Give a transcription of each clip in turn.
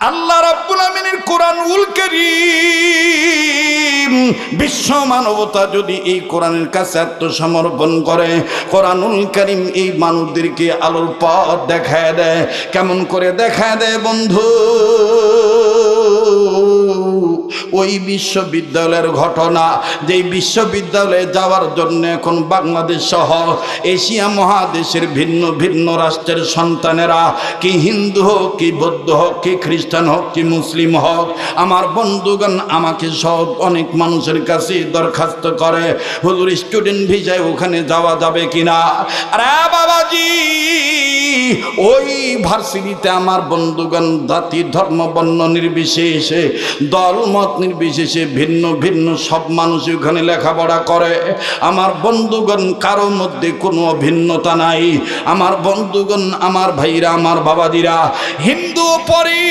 আল্লাহ রাব্বুল আমিনের কোরআনুল কারীম বিশ্ব মানবতা যদি এই কোরআনের কাছে আত্মসমর্পণ করে, কোরআনুল কারীম এই মানুষদেরকে আলোর পথ দেখায় দেয়। কেমন করে দেখায় দেয় বন্ধু? ওই বিশ্ববিদ্যালয়ের ঘটনা, যেই বিশ্ববিদ্যালয়ে যাওয়ার জন্য এখন বাংলাদেশ সহ এশিয়া মহাদেশের ভিন্ন ভিন্ন রাষ্ট্রের সন্তানেরা, কি হিন্দু হোক, কি বৌদ্ধ হোক, কি খ্রিস্টান হোক, কি মুসলিম হোক, আমার বন্ধুগণ আমাকে সহ অনেক মানুষের কাছে দরখাস্ত করে, হুজুর স্টুডেন্ট ভিসায় ওখানে যাওয়া যাবে কিনা। আরে বাবাজি, ওই ভার্সিটিতে আমার বন্ধুগণ জাতি ধর্ম বর্ণ নির্বিশেষে, দল মত নির্বিশেষে ভিন্ন ভিন্ন সব মানুষ ওখানে লেখাপড়া করে। আমার বন্ধুগণ কারো মধ্যে কোনো ভিন্নতা নাই। আমার বন্ধুগণ, আমার ভাইরা, আমার বাবাদিরা, হিন্দু পড়ি,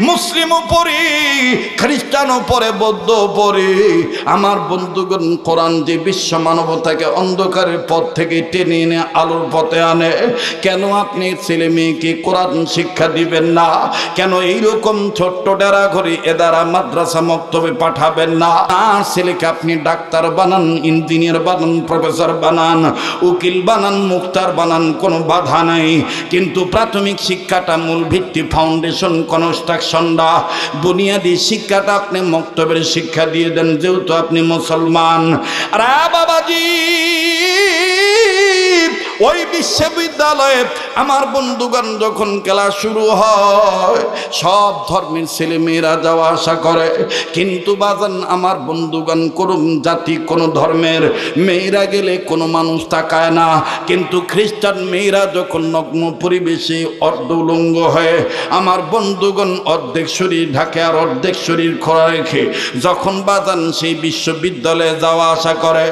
মুসলিমও পড়ি, খ্রিস্টানও পড়ে, বৌদ্ধ পড়ে। আমার বন্ধুগণ, কোরআন যে বিশ্ব মানবতাকে অন্ধকারের পথ থেকে টেনে এনে আলোর পথে আনে, কেন আপনি ছেলে মেয়েকে কোরআন শিক্ষা দিবেন না? কেন এইরকম ছোট্ট ডেরা ঘরে এদারা মাদ্রাসা মক্তবে পাঠাবেন না? আর ছেলেকে আপনি ডাক্তার বানান, ইঞ্জিনিয়ার বানান, প্রফেসর বানান, উকিল বানান, মুক্তার বানান, কোনো বাধা নাই। কিন্তু প্রাথমিক শিক্ষাটা, মূল ভিত্তি, ফাউন্ডেশন, কনস্ট্রাকশনটা, বুনিয়াদি শিক্ষাটা আপনি মক্তবের শিক্ষা দিয়ে দেন, যেহেতু আপনি মুসলমান। আরে বাবাজি, ওই বিশ্ববিদ্যালয়ে আমার বন্ধুগণ যখন ক্লাস শুরু হয়, সব ধর্মের ছেলে মেয়েরা যাওয়া আসা করে। কিন্তু বাজান আমার বন্ধুগণ, কোন জাতি, কোন ধর্মের মেয়েরা গেলে কোনো মানুষ তাকায় না। কিন্তু খ্রিস্টান মেয়েরা যখন নগ্ন পরিবেশে অর্ধ উলঙ্গ হয়ে, আমার বন্ধুগণ অর্ধেক শরীর ঢাকে আর অর্ধেক শরীর খোলা রেখে যখন বাজান সেই বিশ্ববিদ্যালয়ে যাওয়া আসা করে,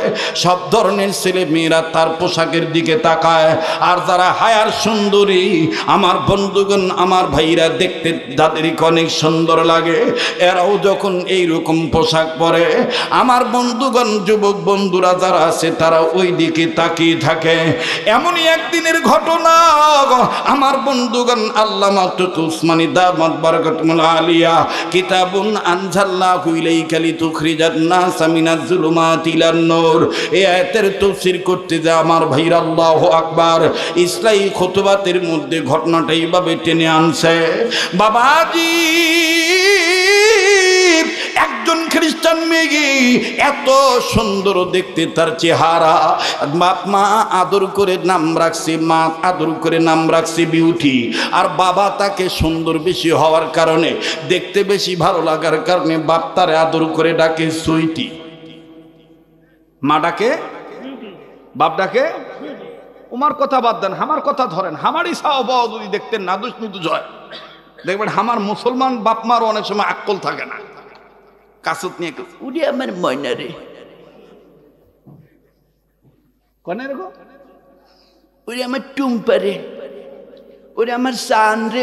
সব ধরনের ছেলে মেয়েরা তার পোশাকের দিকে তাকায়। আর যারা হায়ার সুন্দরী, আমার বন্ধুগণ, আমার ভাইরা, দেখতে যাদেরকে অনেক সুন্দর লাগে, এরাও যখন এইরকম পোশাক পরে, আমার বন্ধুগণ, যুবক বন্ধুরা যারা আছে তারা ওই দিকে তাকিয়ে থাকে। এমনই একদিনের ঘটনা, আমার বন্ধুগণ, আল্লামা উসমানী দামাত বারাকাতুহুল আলিয়া কিতাবুন আনজালনাহু ইলাইকা লিতুখরিজান নাসা মিনাজ যুলুমাতি ইলান নূর, এই আয়াতের তাফসীর করতে যায় আমার ভাইরা, আল্লাহু আকবার, ইসলামী খুতবাতের মধ্যে ঘটনাটা এইভাবে টেনে আনছে। বাবাজি, একজন খ্রিস্টান মেয়ে এত সুন্দর দেখতে তার চেহারা, বাপ মা আদর করে নাম রাখছে, মা আদর করে নাম রাখছে বিউটি, আর বাবা তাকে সুন্দর বেশি হওয়ার কারণে, দেখতে বেশি ভালো লাগার কারণে বাপ তারে আদর করে ডাকে সুইটি। মা ডাকে, বাপ ডাকে। উমার কথা বাদ দেন, আমার কথা ধরেন। আমারই সাহবা যদি দেখতেন না দুষ্মিতু জয়, দেখবেন আমার মুসলমান বাপ মার অনেক সময় আক্কল থাকে না, কাসুত নিয়ে উড়ি আমার ময়না রে, কনে রে গো, ওরে আমার টুম্পা রে, ওরে আমার সান রে,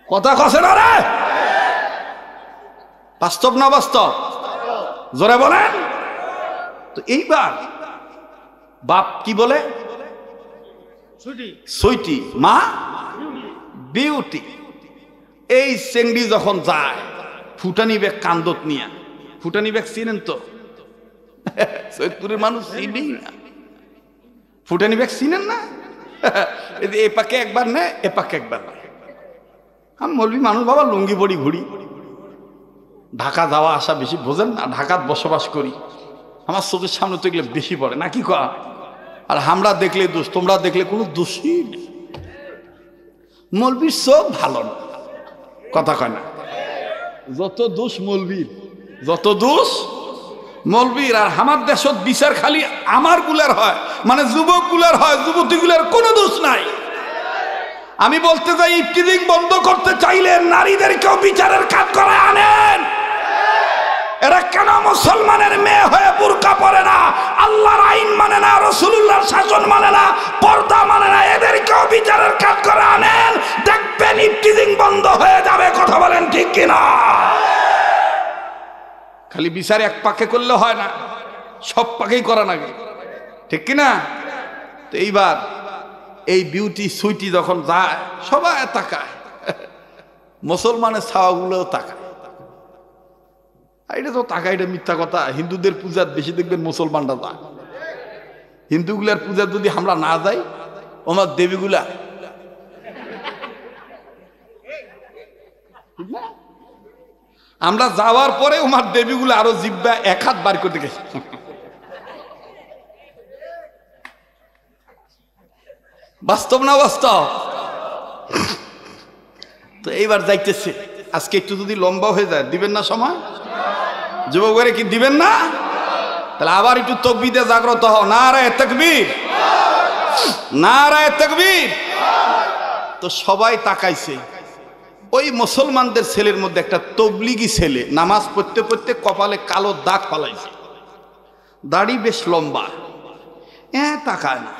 কথা কছে না রে? বাস্তব না বাস্তব? জোরে বলেন তো। এইবার বাপ কি বলে? সুইটি, মা বিউটি। এই চেংড়ি যখন যায় ফুটানি ব্যাগ কান্দত নিয়া, ফুটানি ব্যাগ চিনেন তো? সৈয়দপুরের মানুষ চিনি না, ফুটানি ব্যাগ চিনেন না? এ পাকে একবার নে, এ পাকে একবার না। আমি মৌলবি মানুষ বাবা, লুঙ্গি পড়ি ঘুরি, ঢাকা যাওয়া আসা বেশি বোঝেন না, ঢাকাত বসবাস করি, আমার চোখের সামনে তো এগুলো বেশি পড়ে নাকি কয়া? আর আমরা দেখলে দোষ, তোমরা দেখলে কোনো দোষই নেই। মৌলবীর চোখ ভালো না, কথা কয় না? যত দোষ মৌলবীর, যত দোষ মৌলবীর। আর আমার দেশত বিচার খালি আমার গুলার হয়, মানে যুবক গুলার হয়, যুবতী গুলার কোনো দোষ নাই। আমি বলতে চাই, ইফতিজিং বন্ধ করতে চাইলে নারীদেরকেও বিচারের কাজ করে আনেন। এরা কেন মুসলমানের মেয়ে হয়ে বুরকা পরে না, আল্লাহর আইন মানে না, রাসূলুল্লাহর শাসন মানে না, পর্দা মানে না, এদেরকেও বিচারের কাজ করে আনেন, দেখবেন ইফতিজিং বন্ধ হয়ে যাবে। কথা বলেন ঠিক কিনা? খালি বিচার এক পাকে করলে হয় না, সব পাকেই করা লাগে, ঠিক কিনা? তো এইবার এই বিউটি সুইটি যখন যায় সবাই তাকায়, মুসলমানের ছাওয়াগুলোও তাকায়। এটা তো তাকায়, এটা মিথ্যা কথা। হিন্দুদের পূজার বেশি দেখবেন মুসলমানরা যায়। হিন্দুগুলার পূজা যদি আমরা না যাই, আমার দেবীগুলা আমরা যাওয়ার পরে আমার দেবীগুলো আরো জিব্বা এক হাত বার করতে গেছে। বাস্তব না বাস্তব? তো এইবার যাইতেছে, আজকে একটু যদি লম্বা হয়ে যায় দিবেন না সময়? যুবকেরা কি দিবেন না? তাহলে আবার একটু তাকবীরে জাগ্রত হও। নারায়ে তাকবীর, নারায়ে তাকবীর। তো সবাই তাকাইছে। ওই মুসলমানদের ছেলের মধ্যে একটা তবলিগি ছেলে নামাজ পড়তে পড়তে কপালে কালো দাগ ফালাইছে, দাড়ি বেশ লম্বা, তাকায় না।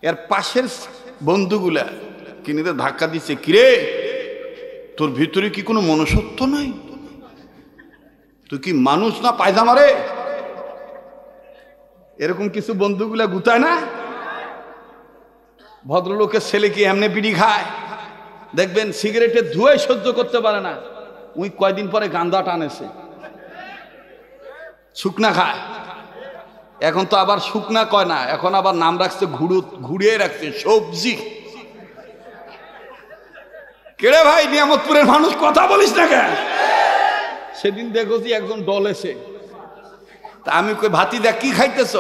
এর পাশের বন্ধুগুলা কিনেতে ধাক্কা দিচ্ছে, কিরে তোর ভিতরে কি কোনো মনুষ্যত্ব নাই? তুই কি মানুষ না পায়জামা রে? এরকম কিছু বন্ধুগুলা গুতায় না? ভদ্রলোকের ছেলে কি এমনি বিড়ি খায়? দেখবেন সিগারেটের ধোঁয়াই সহ্য করতে পারে না, ওই কয়দিন পরে গান্দা টানেছে, শুকনা খায়। এখন তো আবার শুকনা কয় না, এখন আবার নাম রাখছে ঘুরিয়ে রাখছে সবজি। কেড়ে ভাই নিয়ামতপুরের মানুষ কথা বলিস না কেন? সেদিন দেখছি একজন ডলেছে, তা আমি কই ভাতি দেখ কি খাইতেছ?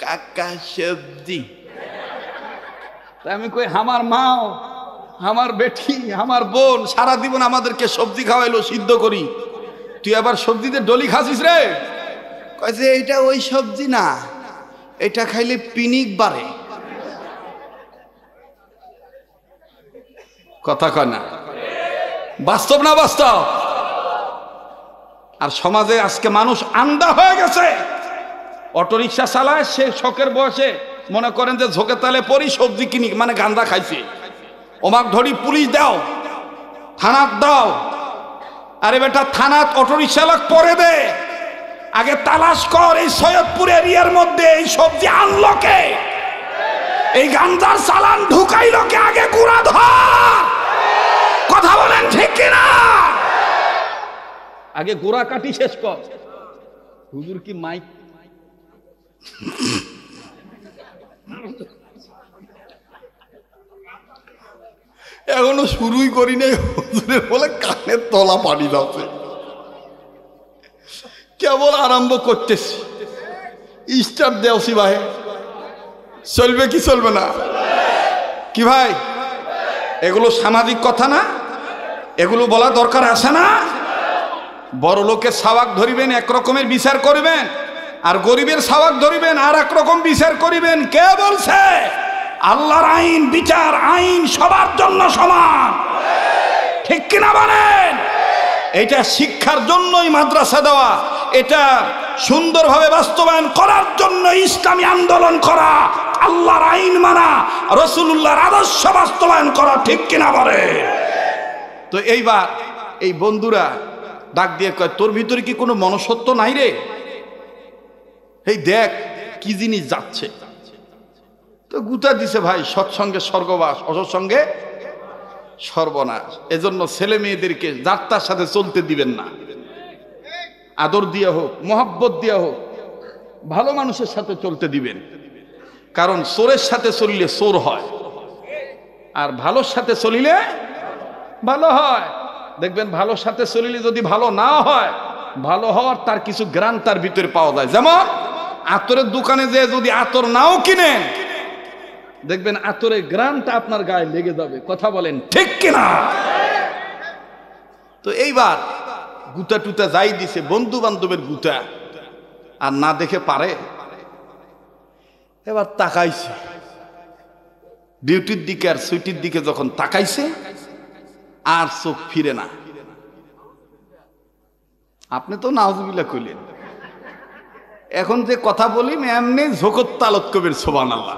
কাকা সবজি। তা আমি কই আমার মাও, আমার বেটি, আমার বোন সারা জীবন আমাদেরকে সবজি খাওয়াইলো সিদ্ধ করি, তুই আবার সবজিতে ডলি খাসিস রে? কয়েছে এইটা ওই সবজি না, এটা খাইলে পিনিক বাড়ে। কথা কয় না? বাস্তব না বাস্তব? আর সমাজে আজকে মানুষ আন্দা হয়ে গেছে। অটোরিকশা চালায় সে শখের বয়সে মনে করেন যে ঝোঁকে তালে পরি সবজি কিনি, মানে গান্দা খাইছে, ওমাক ধরি পুলিশ দাও, থানাত দাও। আরে বেটা থানাত অটোরিকশা চালক পরে দে, আগে তালাশ কর এই সৈয়দপুর এরিয়ার মধ্যে এই সবজি আনলো কে, এই গান্দার চালান ঢুকাইলো কে, আগে গুড়া ধর। কথা বলেন ঠিক কিনা? আগে গোড়া কাটি শেষ কর। হুজুর কি মাইক? এখনো শুরুই করি নাই, হুজুরের বলে কানের তলা পানি যাচ্ছে, কেবল আরম্ভ করতেছি। স্টার্ট দেওসি ভাই, চলবে কি চলবে না? কি ভাই এগুলো সামাজিক কথা না? এগুলো বলা দরকার আছে না? বড় লোকের সাওয়াক ধরিবেন এক রকমের বিচার করবেন, আর গরিবের সাওয়াক ধরিবেন আর এক রকম বিচার করিবেন। কে বলছে? আল্লাহর আইন, বিচার আইন সবার জন্য সমান, ঠিক কিনা বলেন? এটা শিক্ষার জন্যই মাদ্রাসা দেওয়া, এটা সুন্দরভাবে বাস্তবায়ন করার জন্য ইসলামী আন্দোলন করা, আল্লাহর আইন মানা, রাসূলুল্লাহর আদর্শ বাস্তবায়ন করা, ঠিক কিনা বলে? তো এইবার এই বন্ধুরা ডাক দিয়ে কয়, তোর ভিতরে কি কোনো মনুষ্যত্ব নাই রে? এই দেখ কি জিনিস যাচ্ছে। তো গুতা দিছে ভাই, সৎসঙ্গে স্বর্গবাস, অসৎসঙ্গে সর্বনাশ। এজন্য ছেলে মেয়েদেরকে যাত্রার সাথে চলতে দিবেন না। আদর দিয়া হোক, মহব্বত দিয়া হোক, ভালো মানুষের সাথে চলতে দিবেন। কারণ চোরের সাথে চলিলে চোর হয়, আর ভালোর সাথে চলিলে ভালো হয়। দেখবেন ভালোর সাথে চলিলে যদি ভালো না হয়, ভালো হওয়ার তার কিছু গ্রান তার ভিতরে পাওয়া যায়। যেমন আতরের দোকানে যে যদি আতর নাও কিনেন, দেখবেন আতরের গ্রানটা আপনার গায়ে লেগে যাবে। কথা বলেন ঠিক কিনা? তো এইবার গুতা টুতা যাই দিছে, বন্ধু বান্ধবের গুতা, আর না দেখে পারে। এবার তাকাইছে ডিউটির দিকে আর সুইটির দিকে, যখন তাকাইছে আর চোখ ফিরে না। আপনি তো নাউজুবিল্লাহ কইলেন, এখন যে কথা বলি এমনি ঝোকত তালত কবির সুবহানাল্লাহ।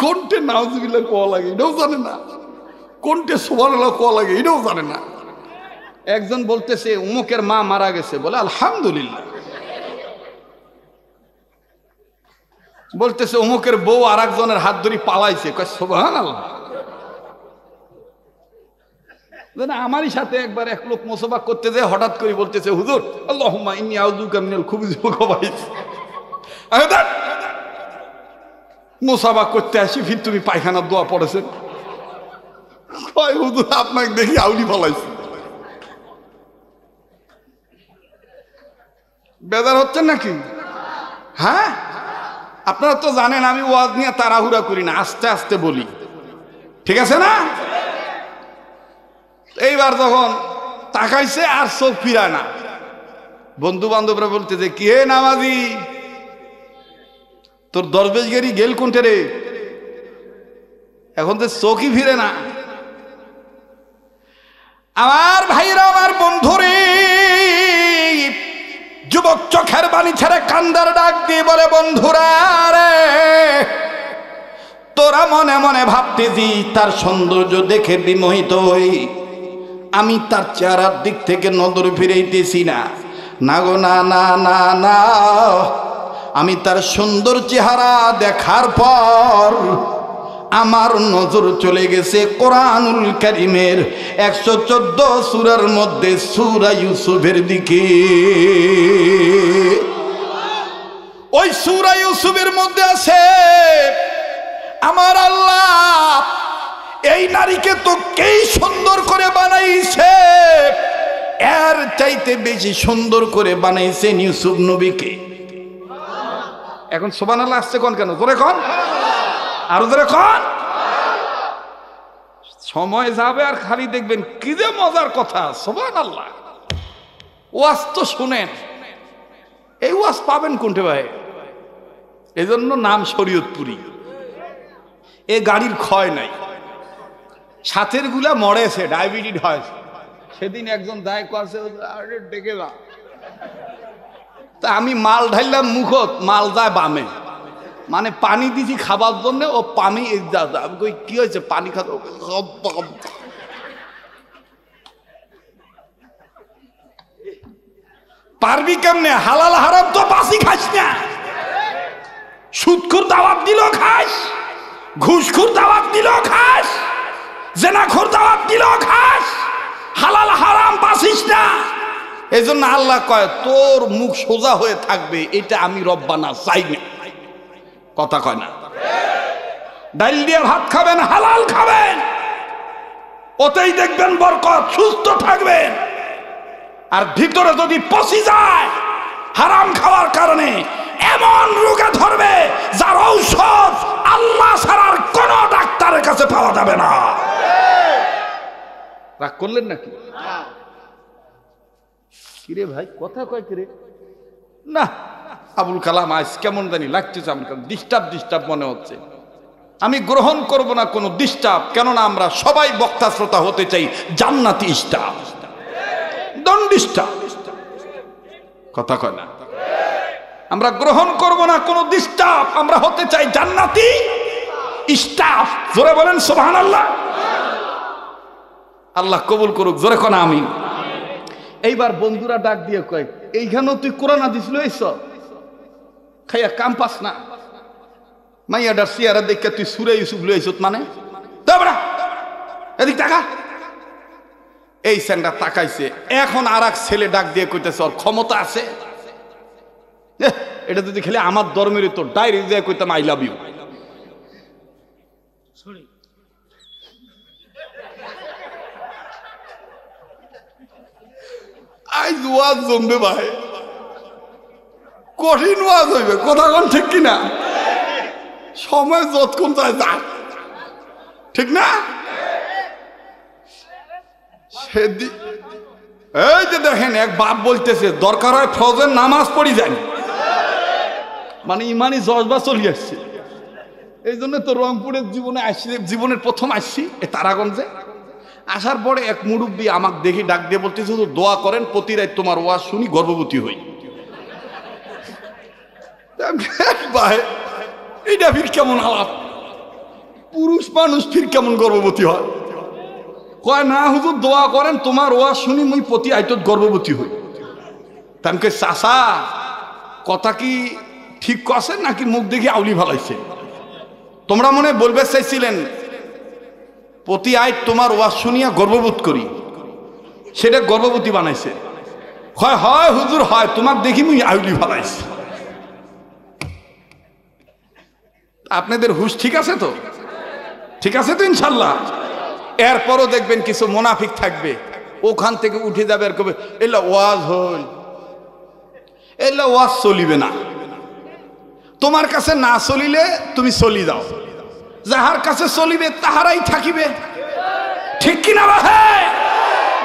কোনটে নাউজুবিল্লাহ কোয়া লাগে এটাও জানে না, কোনটে সুবহানাল্লাহ কোয়া লাগে এটাও জানে না। একজন বলতেছে অমুকের মা মারা গেছে, বলে আলহামদুলিল্লাহ। বলতেছে অমুকের বউ আর একজনের হাত ধরে পালাইছে। কয় সুবহানাল্লাহ। আমারই সাথে একবার এক লোক মুসাফা করতে যায়, হঠাৎ করে বলতেছে হুজুর আল্লাহুম্মা ইন্নী আউযুবিকা মিনাল খুবুসি ওয়াল খাবাইস। মুসাফা করতে আসি ফির তুমি পায়খানার দোয়া পড়েছেন। কয় হুজুর আপনাকে দেখি আউলি ফলাইছে। বেজার হচ্ছেন নাকি? হ্যাঁ, আপনারা তো জানেন আমি ওয়াজ নিয়ে তাড়াহুড়া করি না, আস্তে আস্তে বলি, ঠিক আছে না? এইবার যখন তাকাইছে আর চোখ ফিরায় না, বন্ধু বান্ধবরা বলতে যে কি হে নামাজি, তোর দরবেশগিরি গেল কোনটে রে, এখন তো চোখই ফিরে না। আমার ভাইরা, আমার বন্ধুরে, যুবক চোখের বাণী ছেড়ে কান্দার ডাক দিয়ে বলে বন্ধুরা রে, তোরা মনে মনে ভাবতেছি তার সৌন্দর্য দেখে বিমোহিত হই, আমি তার চেহারার দিক থেকে নজর ফিরাইতেছি না। না গো না না না না, আমি তার সুন্দর চেহারা দেখার পর আমার নজর চলে গেছে কোরআনুল কারীমের 114 সূরার মধ্যে সূরা ইউসুফের দিকে। ওই সূরা ইউসুফের মধ্যে আছে আমার আল্লাহ এই নারীকে তো কেই সুন্দর করে বানাইছে, এর চাইতে বেশি সুন্দর করে বানাইছেন ইউসুফ নবীকে। এখন সুবহানাল্লাহ আসছে কোন কেন? জোরে কোন, আরো জোরে কোন। সময় যাবে আর খালি দেখবেন কি যে মজার কথা। সুবহানাল্লাহ। ওয়াজ তো শুনেন, এই ওয়াজ পাবেন কোনটে ভাই? এই জন্য নাম শরীয়তপুরি। এ গাড়ির ক্ষয় নাই, সাথের গুলা মরেছে, ডায়াবেটিস হয়েছে। সেদিন একজন দায় করছে ডেকে যা, তা আমি মাল ঢাইলাম মুখত, মাল যায় বামে, মানে পানি দিছি খাবার জন্য, ও পানি আমি কই কি হয়েছে পানি খাতে, পারবি কেমনে? হালাল হারাম তো বাসি খাস না, সুদখোর দাওয়াত দিল খাস, ঘুষখোর দাওয়াত দিল খাস, জেনাখোর দাওয়াত দিল খাস, হালাল হারাম বাসিস না। এই জন্য আল্লাহ কয় তোর মুখ সোজা হয়ে থাকবে, এটা আমি রব্বানা চাই না। কথা কয় না? ডাল দিয়ে ভাত খাবেন, হালাল খাবেন, ওতেই দেখবেন বরকত, সুস্থ থাকবেন। আর ভিতরে যদি পচি যায় হারাম খাওয়ার কারণে, এমন রোগে ধরবে যার ঔষধ আল্লাহ ছাড়ার কোন ডাক্তারের কাছে পাওয়া যাবে না। রাগ করলেন নাকি? কিরে ভাই কথা কয় কিরে? না, আবুল কালাম আজ কেমন জানি লাগতেছে, আমার ডিস্টার্ব মনে হচ্ছে। আমি গ্রহণ করব না কোনো ডিস্টার্ব, কেননা আমরা সবাই বক্তা শ্রোতা হতে চাই জান্নাতি স্টাফ। Don't disturb. কথা কয় না? আমরা গ্রহণ করব না কোনো ডিস্টার্ব, আমরা হতে চাই জান্নাতি স্টাফ। জোরে বলেন সুবহানাল্লাহ। আল্লাহ কবুল করুক, জোরে কোন আমিন। এইবার বন্ধুরা ডাক দিয়ে কয় এইখানেও তুই কোরআন হাদিস লইছ, খাইয়া কাম পাস না, মাইয়াডার চেহারা দেখে তুই সূরা ইউসুফ লইছ, মানে এদিক টাকা। এই সেন্ডা তাকাইছে, এখন আর এক ছেলে ডাক দিয়ে কইতেছে ওর ক্ষমতা আছে, এটা যদি খেলে আমার ধর্মের তো ডাইরেক্ট দিয়ে কইতাম আই লাভ ইউ। আইজ ওয়াজ জমবে ভাই, কঠিন ওয়াজ হইবে, কথা কোন ঠিক কিনা? সময় যতক্ষণ যায় যাক, ঠিক না? এই যে দেখেন এক বাপ বলতেছে দরকার হয় ফজর নামাজ পড়ি যান, মানে ইমানি জজবা চলে আসছে। এই জন্য তো রংপুরের জীবনে আসছি, জীবনের প্রথম আসছি এ তারাগঞ্জে। আসার পরে এক মুরব্বী আমাকে দেখি ডাক দিয়ে বলতেছে তো দোয়া করেন প্রতি রাত তোমার ওয়াজ শুনি গর্ভবতী হই। ভাই এটা ফির কেমন আলাপ? পুরুষ মানুষ ফির কেমন গর্ভবতী হয়? কয় না হুজুর দোয়া করেন তোমার ওয়াজ শুনি মুই প্রতি আইত গর্ভবতী হই। তামকে চাষা কথা কি ঠিক করছেন নাকি মুখ দেখে আউলি ভালাইছে? তোমরা মনে বলবে চাইছিলেন প্রতি আয় তোমার ওয়াজ শুনিয়া গর্ববোধ করি, সেটা গর্ভবতী বানাইছে। হয় হয় হুজুর হয়, তোমার দেখি মুই আউলি ভালাইছি। আপনাদের হুশ ঠিক আছে তো? ঠিক আছে তো ইনশাল্লাহ? এরপরও দেখবেন কিছু মুনাফিক থাকবে, ওখান থেকে উঠে যাবে আর কবে এলা ওয়াজ হল, এলা ওয়াজ চলিবে না। তোমার কাছে না চলিলে তুমি চলি যাও, যাহার কাছে চলিবে তাহারাই থাকিবে। ঠিক কিনা ভাই?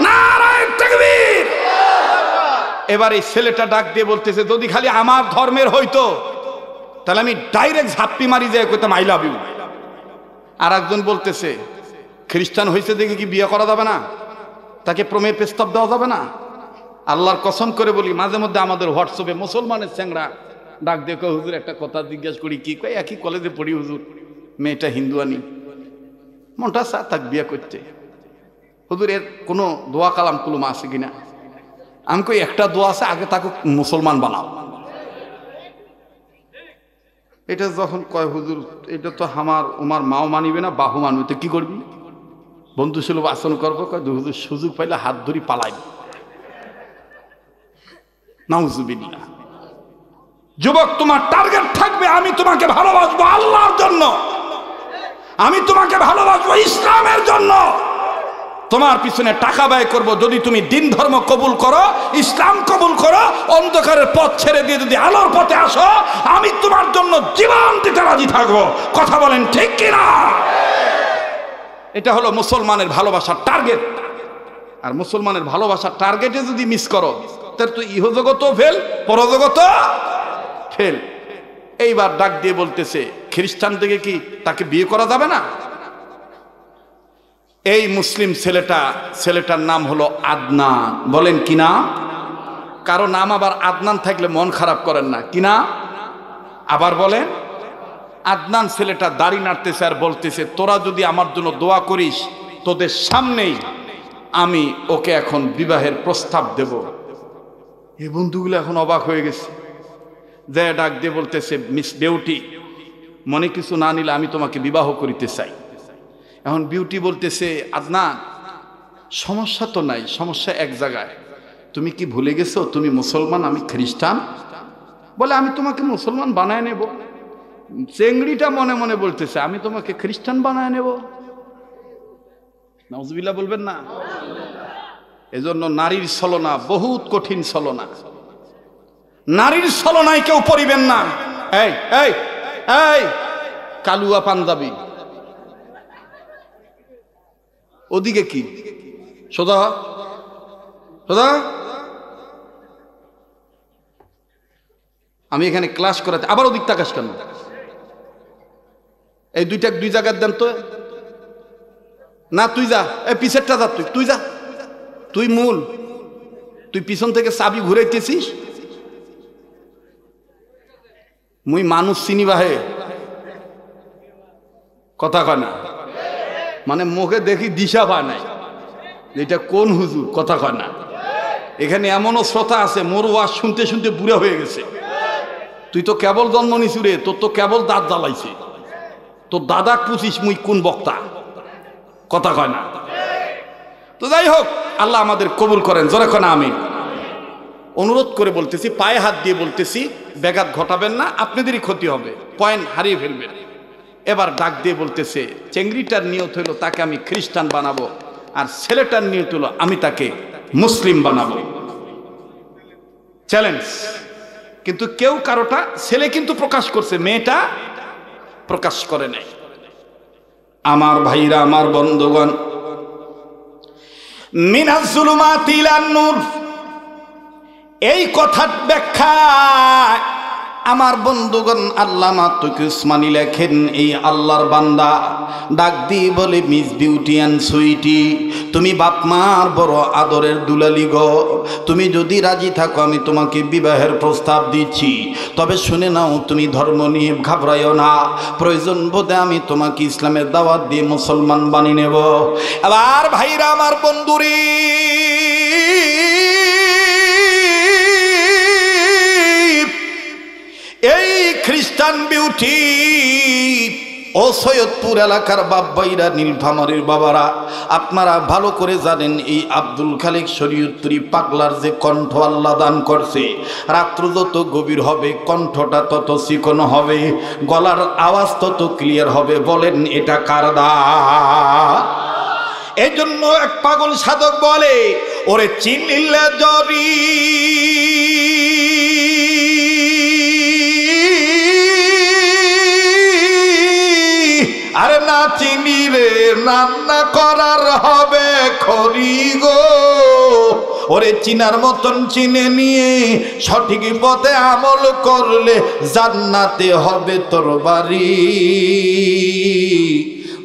নারায়ে তাকবীর। এবার এই ছেলেটা ডাক দিয়ে বলতেছে, যদি খালি আমার ধর্মের হইতো তাহলে আমি ডাইরেক্ট ঝাপ্পি মারি যায় কইতাম আই লাভ ইউ। আর একজন বলতেছে, খ্রিস্টান হয়েছে দেখে কি বিয়ে করা যাবে না? তাকে প্রেমের প্রস্তাব দেওয়া যাবে না? আল্লাহর কসম করে বলি, মাঝে মধ্যে আমাদের হোয়াটসঅ্যাপে মুসলমানের চ্যাংড়া ডাক দিয়ে কয়, হুজুর একটা কথা জিজ্ঞেস করি। কি কয়? একই কলেজে পড়ি হুজুর, মেয়েটা হিন্দুয়ানি, মনটা চা তাক বিয়ে করতে। হুজুর এর কোনো দোয়া কালাম কুলুম আছে কিনা? আমি কই একটা দোয়া আছে, আগে তাকে মুসলমান বানাও। এটা যখন কয় হুজুর এটা তো আমার ওমার মাও মানিবে না, বাহু মানবে, তো কি করবি? বন্ধু সুলভ আচরণ করবো। কয় হুজুর সুযোগ পাইলে হাত ধরি পালাই। নাউজুবিল্লাহ। যুবক, তোমার টার্গেট থাকবে আমি তোমাকে ভালোবাসবো আল্লাহর জন্য, আমি তোমাকে ভালোবাসবো ইসলামের জন্য। তোমার পিছনে টাকা ব্যয় করব যদি তুমি দিন ধর্ম কবুল করো, ইসলাম কবুল করো, অন্ধকারের পথ ছেড়ে দিয়ে যদি আলোর পথে আসো, আমি তোমার জন্য জীবন দিতে রাজি থাকবো। কথা বলেন ঠিক কিনা? এটা হলো মুসলমানের ভালোবাসার টার্গেট। আর মুসলমানের ভালোবাসার টার্গেটে যদি মিস করো, তাহলে তো ইহজগত ফেল, পরজগত ফেল। এইবার ডাক দিয়ে বলতেছে, খ্রিস্টান থেকে কি তাকে বিয়ে করা যাবে না? এই মুসলিম ছেলেটার নাম হলো আদনান। বলেন কি না? কারো নাম আবার আদনান থাকলে মন খারাপ করেন না, কি না? আবার বলেন। আদনান ছেলেটা দাড়ি নাড়তেছে আর বলতেছে, তোরা যদি আমার জন্য দোয়া করিস, তোদের সামনেই আমি ওকে এখন বিবাহের প্রস্তাব দেব। এই বন্ধুগুলো এখন অবাক হয়ে গেছে। যে ডাক দিয়ে বলতেছে, মিস বিউটি, মনে কিছু না নিলে আমি তোমাকে বিবাহ করিতে চাই। এখন বিউটি বলতেছে, আদনান সমস্যা তো নাই, সমস্যা এক জায়গায়। তুমি কি ভুলে গেছো তুমি মুসলমান, আমি খ্রিস্টান? বলে আমি তোমাকে মুসলমান বানায় নেব। চেংড়িটা মনে মনে বলতেছে, আমি তোমাকে খ্রিস্টান বানায় নেব। নাউজুবিল্লাহ বলবেন না? এজন্য নারীর ছলনা বহুত কঠিন ছলনা। নারীর ছলনায় কেউ পড়িবেন না। এই এই এই কালুয়া পাঞ্জাবি, ওদিকে কি সোজা সোজা? আমি এখানে ক্লাস করাতে, আবার ওদিক তাকাস কেন? এই দুই জায়গার দেন তো। না তুই যা, এই পিছেরটা যা, তুই যা, তুই মূল, তুই পিছন থেকে চাবি ঘুরাইতেছিস। মুই মানুষ চিনি বাহে, কথা কয় না, মানে মুখে দেখি দিশা পায় নাই এটা কোন হুজুর, কথা কয় না। এখানে এমনও শ্রোতা আছে মোর ওয়াজ শুনতে শুনতে বুড়া হয়ে গেছে। তুই তো কেবল জন্ম নিছু রে, তোর তো কেবল দাঁত জ্বালাইছে, তোর দাদা পুছিস মুই কোন বক্তা, কথা কয় না। তো যাই হোক, আল্লাহ আমাদের কবুল করেন, জোরে কয় না আমিন। অনুরোধ করে বলতেছি, পায়ে হাত দিয়ে বলতেছি, ব্যাঘাত ঘটাবেন না, আপনাদেরই ক্ষতি হবে, পয়েন্ট হারিয়ে ফেলবেন। এবার ডাক দিয়ে বলতেছে, চেংড়িটার নিয়ত হলো তাকে আমি খ্রিস্টান বানাবো, আর ছেলেটার নিয়ত হলো আমি তাকে মুসলিম বানাবো। চ্যালেঞ্জ। কিন্তু কেউ কারোটা, ছেলে কিন্তু প্রকাশ করছে, মেয়েটা প্রকাশ করে নাই। আমার ভাইরা, আমার বন্ধুগণ, মিনাজ জুলুমাতি ইলান নূর, এই কথার ব্যাখ্যা আমার বন্ধুগণ আল্লামা তকি উসমানী লেখেন। এই আল্লাহর বান্দা ডাক দিয়ে বলে, মিস বিউটি অ্যান্ড সুইটি, তুমি বাপমার বড় আদরের দুলালি গো, তুমি যদি রাজি থাকো আমি তোমাকে বিবাহের প্রস্তাব দিচ্ছি। তবে শুনে নাও, তুমি ধর্ম নিয়ে ঘাবড়াইও না, প্রয়োজন বোধে আমি তোমাকে ইসলামের দাওয়াত দিয়ে মুসলমান বানিয়ে নেব। আবার ভাইরা, আমার বন্ধুরি, এই খ্রিস্টান বিউটি ও সৈয়দপুর এলাকার বাব্বাইরা, নীলফামারীর বাবারা, আপনারা ভালো করে জানেন এই আব্দুল খালিক শরীয়তপুরী পাগলার যে কণ্ঠ আল্লাহ দান করছে, রাত্র যত গভীর হবে কণ্ঠটা তত চিকন হবে, গলার আওয়াজ তত ক্লিয়ার হবে। বলেন এটা কার দান? এই জন্য এক পাগল সাধক বলে, ওরে চিনিলে জরি আরে না চিনি রে রান্না করার হবে খড়ি গো, ওরে চিনার মতন চিনে নিয়ে সঠিক পথে আমল করলে জান্নাতে হবে তোর বাড়ি।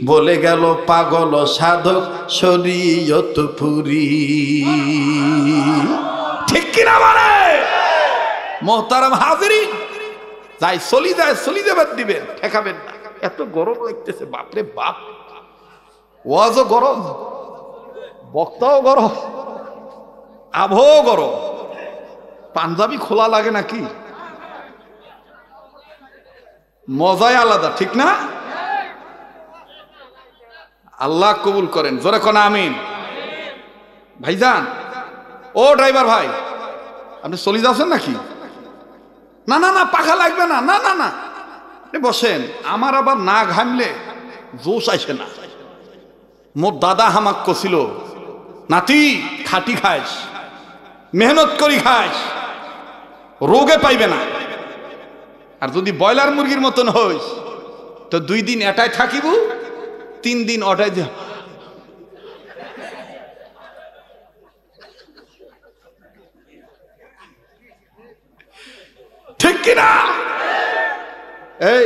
বলে গেল পাগল সাধক শরীয়তপুরী। ঠিক কিনা বলে? মোহতারাম হাজিরিন, যাই চলি যাবার দিবেন, ঠেকাবেন না। এত গরম লাগতেছে, বাপরে বাপ, ওয়াজও গরম, বক্তাও গরম, আবহাওয়াও গরম, পাঞ্জাবি খোলা লাগে নাকি? মজাই আলাদা, ঠিক না? আল্লাহ কবুল করেন, জোরে কোন আমিন। ভাইজান, ও ড্রাইভার ভাই, আপনি চলে যাচ্ছেন নাকি? না না না, পাখা লাগবে না, না না না, বসেন। আমার আবার না ঘামলে জোশ আসে না। মোর দাদা হামাক কছিল, নাতি খাটি খাইস, মেহনত করি খাইস, রোগে পাইবে না। আর যদি ব্রয়লার মুরগির মতন হইস তো 2 দিন এটাই থাকিব, 3 দিন ওটাই। ঠিক কিনা? এই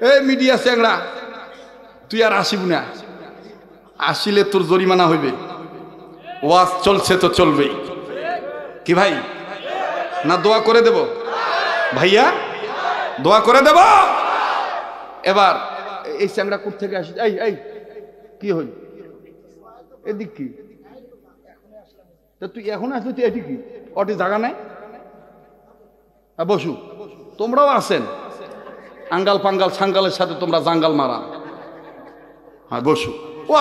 এই মিডিয়া চ্যাংড়া, তুই আর আসিব না, আসিলে তোর জরিমানা হইবে। ওয়াজ চলছে তো চলবেই। কি ভাই, না দোয়া করে দেব? ভাইয়া দোয়া করে দেব। এবার এই চ্যাংড়া কোথা থেকে আসি? এই এই কি হই, এদিক কি? তুই এখন আসলি, তুই এটি কি? ওটি জায়গা নাই, বসু। তোমরাও আছেন, আঙ্গাল পাঙ্গাল ছাঙ্গালের সাথে তোমরা জাঙ্গাল মারা। হ্যাঁ বসু। ও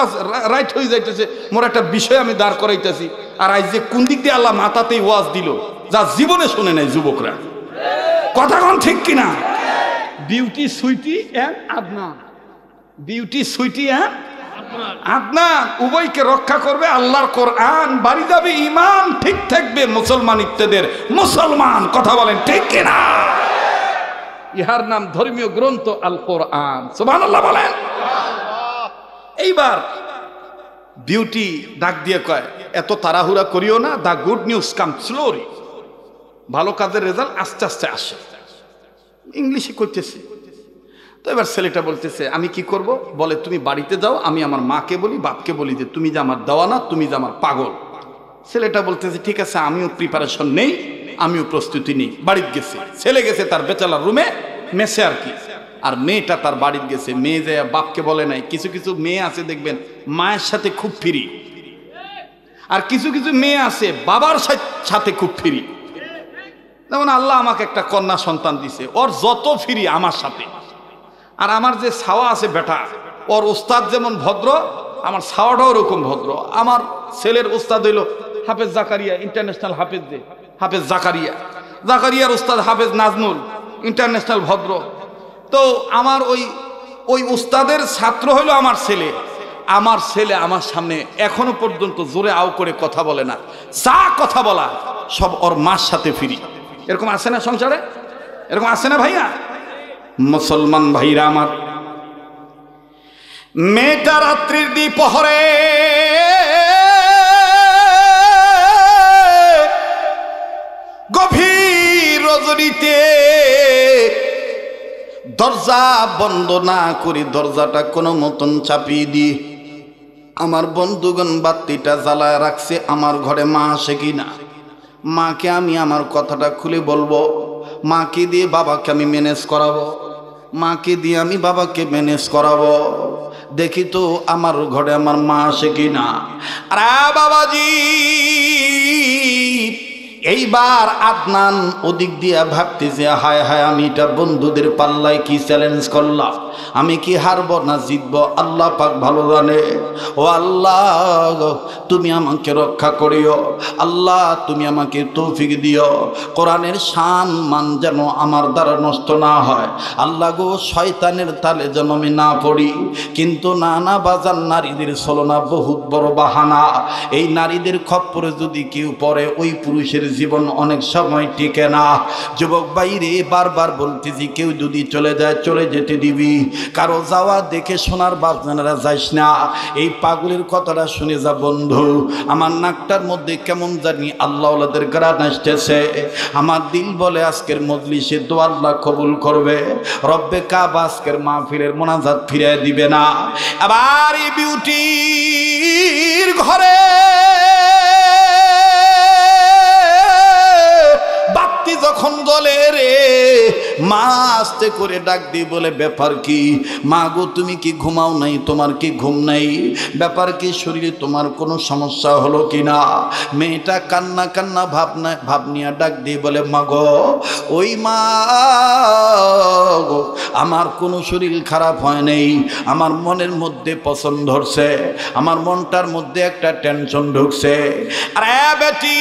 রাইট হয়ে যাইতেছে, মোর একটা বিষয় আমি দাঁড় করাইতেছি, আর আজ যে কোন দিক দিয়ে আল্লাহ মাথাতেই ওয়াজ দিল, যা জীবনে শুনে নাই যুবকরা। কথা কোন ঠিক কিনা? বিউটি সুইটি এন্ড আদনান, বিউটি সুইটি এন্ড আদনান, উভয়কে রক্ষা করবে আল্লাহর কোরআন। বাড়ি যাবে ইমান, ঠিক থাকবে মুসলমান ইত্যাদের মুসলমান। কথা বলেন ঠিক কিনা? ইহার নাম ধর্মীয় গ্রন্থ আল কোরআন। সুবহানাল্লাহ বলেন। এইবার বিউটি ডাক দিয়ে কয়, এত তাড়াহুড়া করিও না, দা গুড নিউজ কাম স্লোলি। ভালো কাজের রেজাল্ট আস্তে আস্তে আসে। ইংলিশে করতেছে। তো এবার ছেলেটা বলতেছে, আমি কি করব? বলে, তুমি বাড়িতে যাও, আমি আমার মাকে বলি, বাপকে বলি যে তুমি যে আমার দেওয়ানা, তুমি যে আমার পাগল। ছেলেটা বলতেছে, ঠিক আছে, আমিও প্রিপারেশন নেই, আমিও প্রস্তুতি নেই। বাড়িতে গেছে, ছেলে গেছে তার বেচালার রুমে, মেসে আর কি। আর মেয়েটা তার বাড়িতে গেছে। মেয়ে যায় বাপকে বলে নাই। কিছু কিছু মেয়ে আছে দেখবেন মায়ের সাথে খুব ফ্রি, আর কিছু কিছু মেয়ে আছে বাবার সাথে খুব ফ্রি। যেমন আল্লাহ আমাকে একটা কন্যা সন্তান দিছে, ওর যত ফ্রি আমার সাথে। আর আমার যে ছাওয়া আছে বেটা, ওর ওস্তাদ যেমন ভদ্র, আমার ছাওয়াটাও ওরকম ভদ্র। আমার ছেলের ওস্তাদ হইল হাফেজ জাকারিয়া, ইন্টারন্যাশনাল হাফেজ, যে হাফেজ জাকারিয়ার ওস্তাদ হাফেজ নাজমুল, ইন্টারন্যাশনাল ভদ্র। তো আমার ওই ওস্তাদের ছাত্র হইল আমার ছেলে। আমার ছেলে আমার সামনে এখনো পর্যন্ত জোরে আও করে কথা বলে না। যা কথা বলা সব ওর মার সাথে ফ্রি। এরকম আছে না সংসারে? এরকম আছে না ভাইয়া? মুসলমান ভাইরা আমার, মেয়েটা রাত্রির দ্বিপ্রহরে গভীর রজনীতে দরজা বন্ধ না করে দরজাটা কোনো মতন চাপিয়ে দিয়ে আমার বন্ধুগণ বাতিটা জ্বালায় রাখছে। আমার ঘরে মা আসে কিনা, মাকে আমি আমার কথাটা খুলে বলবো, মাকে দিয়ে বাবাকে আমি ম্যানেজ করাবো, মাকে দিয়ে আমি বাবাকে ম্যানেজ করাবো। দেখি তো আমার ঘরে আমার মা আসে কিনা। আরে বাবাজি, এইবার আদনান ওদিক দিয়া ভাবতেছে, হায় হায়, আমি এটা বন্ধুদের পাল্লায় কি চ্যালেঞ্জ করলাম, আমি কি হারব না জিতব আল্লাহ পাক ভালো জানে। ও আল্লাহ, তুমি আমাকে রক্ষা করিও, আল্লাহ তুমি আমাকে তৌফিক দিও, কোরআনের শান মান যেন আমার দ্বারা নষ্ট না হয়, আল্লাহ গো শয়তানের তালে যেন আমি না পড়ি। কিন্তু না বাজার, নারীদের ছলনা বহুত বড় বাহানা। এই নারীদের খপ্পরে যদি কেউ পড়ে, ওই পুরুষের জীবন অনেক সময় টিকে না। যুবক বাইরে বারবার বলতেছি, কেউ যদি চলে যায় চলে যেতে দিবি, কারো যাওয়া দেখে শোনার বাজনারা যাইস না। এই পাগলের কথাটা শুনে যা বন্ধু, আমার নাকটার মধ্যে কেমন জানি আল্লাহ ওয়ালাদের গ্রান আসতেছে। আমার দিল বলে আজকের মজলিসে দোয়া আল্লাহ কবুল করবে, রব্বে কাবা আজকের মাহফিলের মোনাজাত ফিরিয়ে দিবে না। আবার এই বিউটির ঘরে বাতি যখন জ্বলে রে, মা আস্তে করে ডাক দিয়ে বলে, ব্যাপার কি মা গো, তুমি কি ঘুমাও নাই, তোমার কি ঘুম নাই, ব্যাপার কি, শরীরে তোমার কোনো সমস্যা হলো কি না? মেয়েটা কান্না কান্না ভাব নিয়ে ডাক দিয়ে বলে, মা গো, ওই মা গো, আমার কোনো শরীর খারাপ হয় নাই, আমার মনের মধ্যে পছন্দ ধরছে, আমার মনটার মধ্যে একটা টেনশন ঢুকছে। আরে বেটি,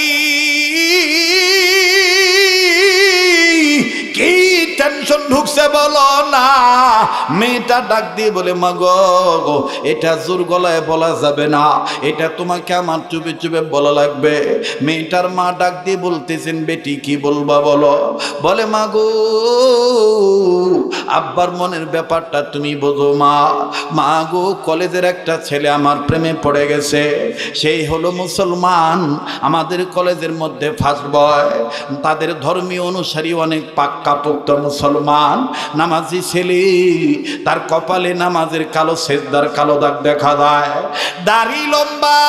কি টেনশন ঢুকছে বলো না? মেয়েটা ডাক দিয়ে বলে, মা গো, এটা জোর গলায় বলা যাবে না, এটা তোমাকে আমার চুপে চুপে বলা লাগবে। মেয়েটার মা ডাক দিয়ে বলতেছেন, বেটি কি বলবা বলো। বলে, মা গো, আব্বার মনের ব্যাপারটা তুমি বোঝো মা। মা গো, কলেজের একটা ছেলে আমার প্রেমে পড়ে গেছে, সেই হলো মুসলমান, আমাদের কলেজের মধ্যে ফার্স্ট বয়, তাদের ধর্মীয় অনুসারী অনেক পাক্কাপোক্ত মুসলমান, নামাজি ছেলে, তার কপালে নামাজের কালো সেজদার কালো দাগ দেখা যায়, দাড়ি লম্বা,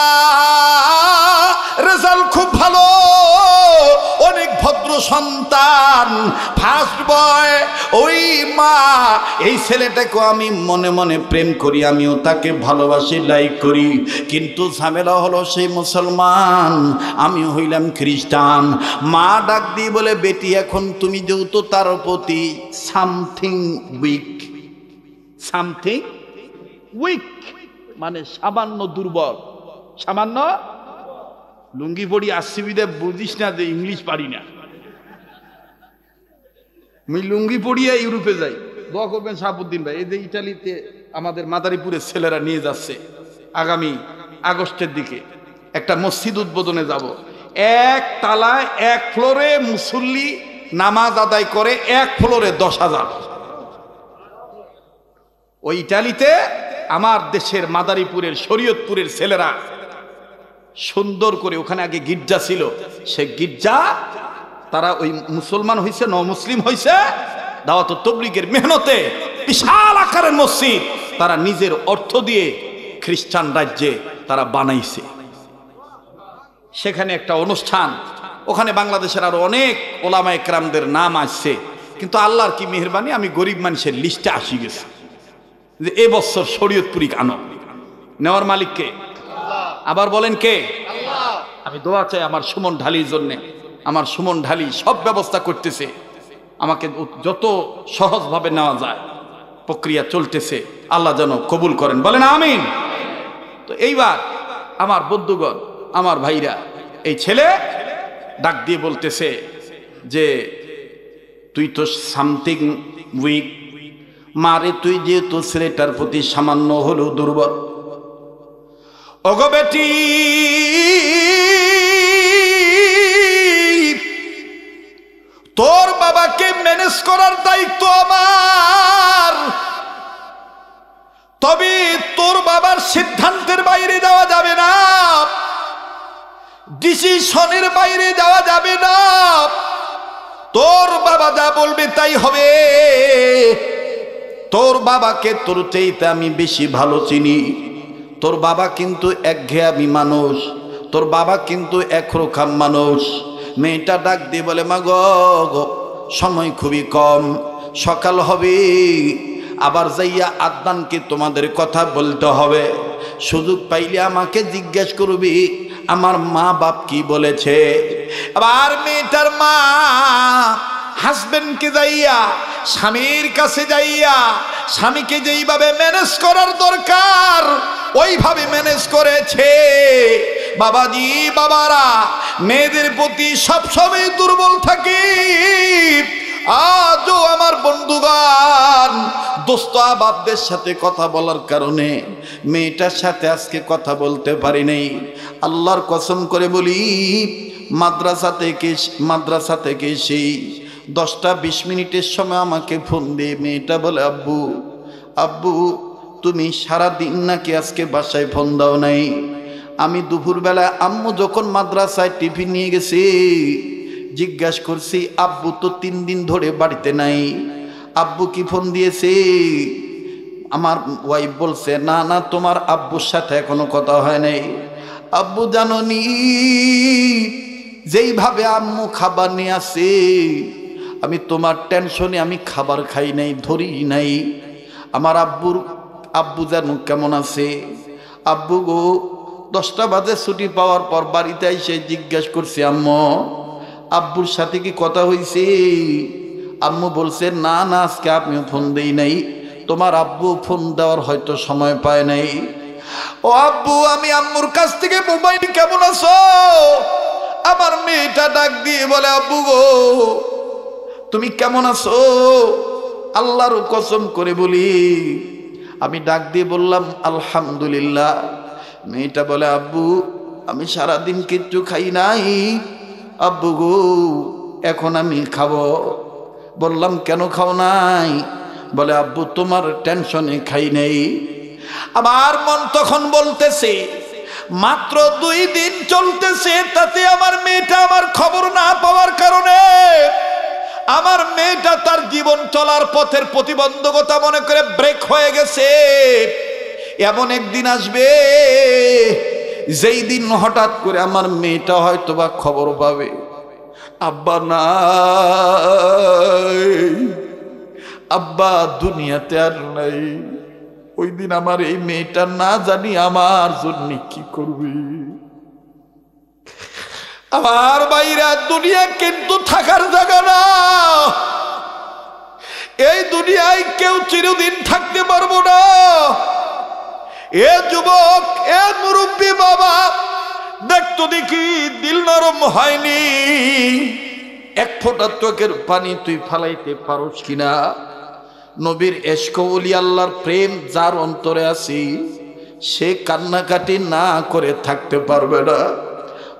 রেজাল্ট খুব ভালো, অনেক ভদ্র সন্তান, ফার্স্ট বয়। ওই মা, এই ছেলেটাকে আমি মনে মনে প্রেম করি, আমিও তাকে ভালোবাসি, লাইক করি, কিন্তু ঝামেলা হলো সেই মুসলমান, আমি হইলাম খ্রিস্টান। মা ডাক দিয়ে বলে, বেটি এখন তুমি যেহেতু তার প্রতি সামথিং উইক, সামথিং উইক মানে সামান্য দুর্বল, সামান্য, লুঙ্গি পড়ি আসছিবিদে বুঝিস না যে ইংলিশ পারি না, আমি লুঙ্গি পড়িয়া ইউরোপে যাই। দোয়া করবেন শাহাবুদ্দিন ভাই, এই যে ইটালিতে আমাদের মাদারীপুরের ছেলেরা নিয়ে যাচ্ছে, আগামী আগস্টের দিকে একটা মসজিদ উদ্বোধনে যাব। এক তালায় এক ফ্লোরে মুসল্লি নামাজ আদায় করে, এক ফ্লোরে 10,000। ওই ইটালিতে আমার দেশের মাদারীপুরের শরীয়তপুরের ছেলেরা সুন্দর করে, ওখানে আগে গির্জা ছিল, সে গির্জা তারা ওই মুসলমান হয়েছে, মুসলিম হয়েছে, দাওয়াত তাবলীগের মেহনতে বিশাল আকারের মসজিদ তারা নিজের অর্থ দিয়ে খ্রিস্টান রাজ্যে তারা বানাইছে। সেখানে একটা অনুষ্ঠান, ওখানে বাংলাদেশের আরো অনেক ওলামা একরামদের নাম আসছে, কিন্তু আল্লাহর কি মেহেরবানি, আমি গরিব মানুষের লিস্টে আসি গেছি যে এবছর শরীয়তপুরি আনো, নেওয়ার মালিক কে? আবার বলেন কে? আমি দোয়া চাই আমার সুমন ঢালির জন্য, আমার সুমন ঢালি সব ব্যবস্থা করতেছে, আমাকে যত সহজভাবে নেওয়া যায় প্রক্রিয়া চলতেছে, আল্লাহ যেন কবুল করেন, বলেন আমিন। তো এইবার আমার বন্ধুগণ, আমার ভাইরা, এই ছেলে ডাক দিয়ে বলতেছে যে, তুই তো সামথিং উইক, মারে তুই যেহেতু ছেলেটার প্রতি সামান্য হলেও দুর্বল, ওগো বেটি, তোর বাবাকে ম্যানেজ করার দায়িত্ব আমার, তবে তোর বাবার সিদ্ধান্তের বাইরে যাওয়া যাবে না, ডিসিশনের বাইরে যাওয়া যাবে না, তোর বাবা যা বলবে তাই হবে। তোর বাবাকে তোর চাইতে আমি বেশি ভালো চিনি, তোর বাবা কিন্তু একঘেয়ামি মানুষ, তোর বাবা কিন্তু একরকম মানুষ। মেয়েটা ডাক দিয়ে বলে, মা গো, সময় খুবই কম, সকাল হবে, আবার যাইয়া আদনানকে তোমাদের কথা বলতে হবে, সুযোগ পাইলে আমাকে জিজ্ঞেস করবি, আমার মা বাপ কি বলেছে। আবার মেয়েটার মা হাজবেন্ডকে যাইয়া, স্বামীর কাছে যাইয়া, স্বামীকে যেইভাবে ম্যানেজ করার দরকার ওইভাবে ম্যানেজ করেছে। বাবাজি বাবারা, মেয়েদের প্রতি সবসময় দুর্বল থাকি। আজও আমার বন্ধুগণ দোস্ত আবাবদের সাথে কথা বলার কারণে মেয়েটার সাথে আজকে কথা বলতে পারি নাই। আল্লাহর কসম করে বলি, মাদ্রাসা থেকে সেই 10টা 20 মিনিটের সময় আমাকে ফোন দিয়ে মেয়েটা বলে, আব্বু আব্বু তুমি সারাদিন নাকি আজকে বাসায় ফোন দাও নাই। আমি দুপুরবেলা আম্মু যখন মাদ্রাসায় টিফিন নিয়ে গেছি জিজ্ঞাসা করছি, আব্বু তো 3 দিন ধরে বাড়িতে নাই, আব্বু কি ফোন দিয়েছে? আমার ওয়াইফ বলছে, না না তোমার আব্বুর সাথে এখনো কথা হয় নাই। আব্বু জানোনি, যেইভাবে আম্মু খাবার নিয়ে আসে আমি তোমার টেনশনে আমি খাবার খাই নাই, ধরি নাই। আমার আব্বু জানো কেমন আছে? আব্বু গো 10টা বাজে ছুটি পাওয়ার পর বাড়িতে এসে জিজ্ঞাসা করছি, আম্মু আব্বুর সাথে কি কথা হয়েছে? আম্মু বলছে, না না আজকে আমিও ফোন দেই নাই, তোমার আব্বু ফোন দেওয়ার হয়তো সময় পায় নাই। ও আব্বু, আমি আম্মুর কাছ থেকে মোবাইল কেমন আছো? আমার মেয়েটা ডাক দিয়ে বলে, আব্বু গো তুমি কেমন আছো? আল্লাহর কসম করে বলি, আমি ডাক দিয়ে বললাম আলহামদুলিল্লাহ। মেয়েটা বলে, আব্বু আমি সারাদিন কিচ্ছু খাই নাই, আব্বু গো এখন আমি খাবো। বললাম কেন খাও নাই? বলে, আব্বু তোমার টেনশনে খাই নাই। আমার মন তখন বলতেছে, মাত্র 2 দিন চলতেছে, তাতে আমার মেয়েটা আমার খবর না পাওয়ার কারণে আমার মেয়েটা তার জীবন চলার পথের প্রতিবন্ধকতা মনে করে ব্রেক হয়ে গেছে। এমন একদিন আসবে যেই দিন হঠাৎ করে আমার মেয়েটা হয়তো বা খবর পাবে, আব্বা নাই, আব্বা দুনিয়াতে আর নাই। ওই দিন আমার এই মেয়েটা না জানি আমার জন্য কি করবে। আমার বাইরা, দুনিয়া কিন্তু থাকার জায়গা না। এই দুনিয়ায় কেউ চিরদিন থাকতে পারবো না। এ যুবক, এ মুরব্বী বাবা, দেখতো দেখি দিল নরম হয়নি? এক ফোঁটা চোখের পানি তুই ফালাইতে পারোস কিনা? নবীর এশক ওলি আল্লাহর প্রেম যার অন্তরে আছে সে কান্নাকাটি না করে থাকতে পারবে না।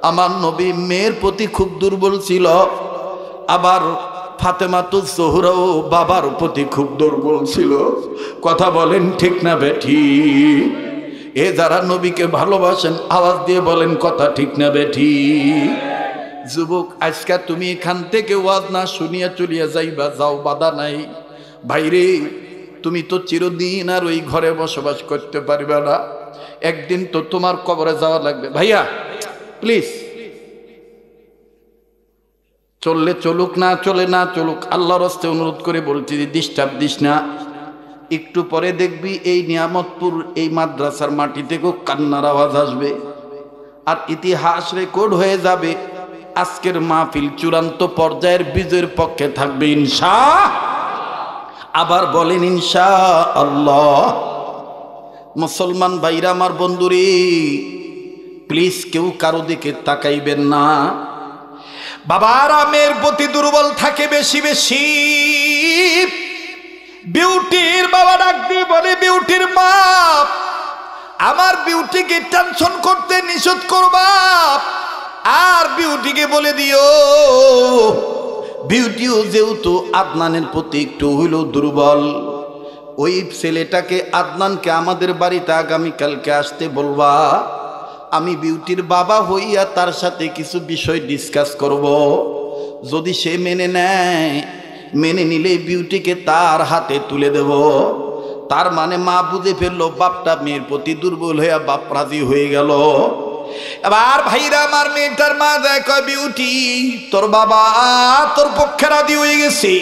আমার নবী মেয়ের প্রতি খুব দুর্বল ছিল, আবার ফাতেমাতুজ জোহরাও বাবার প্রতি খুব দুর্বল ছিল। কথা বলেন ঠিক না বেঠি? এ যারা নবীকে ভালোবাসেন আওয়াজ দিয়ে বলেন কথা ঠিক না বেঠি? যুবক, আজকে তুমি এখান থেকে ওয়াজ না শুনিয়া চলিয়া যাইবা, যাও, বাধা নাই। ভাইরে, তুমি তো চিরদিন আর ওই ঘরে বসবাস করতে পারবে না, একদিন তো তোমার কবরে যাওয়া লাগবে। ভাইয়া প্লিজ, চললে চলুক, না চলে না চলুক, আল্লাহর হস্তে অনুরোধ করে বলছি, ডিস্টার্ব দিস না। একটু পরে দেখবি এই নিয়ামতপুর এই মাদ্রাসার মাটি থেকেও কান্নার আওয়াজ আসবে, আর ইতিহাস রেকর্ড হয়ে যাবে। আজকের মাহফিল চূড়ান্ত পর্যায়ের বিজয়ের পক্ষে থাকবে ইনশাআল্লাহ। আবার বলেন ইনশাআল্লাহ। মুসলমান ভাইরা আমার, বন্ধুরে প্লিজ কেউ কারো দিকে তাকাইবেন না। বাবারা মেয়ের প্রতি দুর্বল থাকে বেশি বেশি। বিউটির বাবা ডাক দিয়ে বলে, বিউটির মা, আমার বিউটিকে টেনশন করতে নিষেধ করবা, আর বিউটিকে বলে দিও বিউটিও যেহেতু আদনানের প্রতি একটু হইলেও দুর্বল, ওই ছেলেটাকে আদনানকে আমাদের বাড়িতে আগামীকালকে আসতে বলবা। আমি বিউটির বাবা হইয়া তার সাথে কিছু বিষয় ডিসকাস করব। যদি সে মেনে নেয়, মেনে নিলে বিউটিকে তার হাতে তুলে দেব। তার মানে মা বুঝে ফেললো বাপটা মেয়ের প্রতি দুর্বল হইয়া বাপ রাজি হয়ে গেল। এবার ভাইরা আমার, মেয়েটার মা দেখ, বিউটি তোর বাবা তোর পক্ষে রাজি হয়ে গেছে,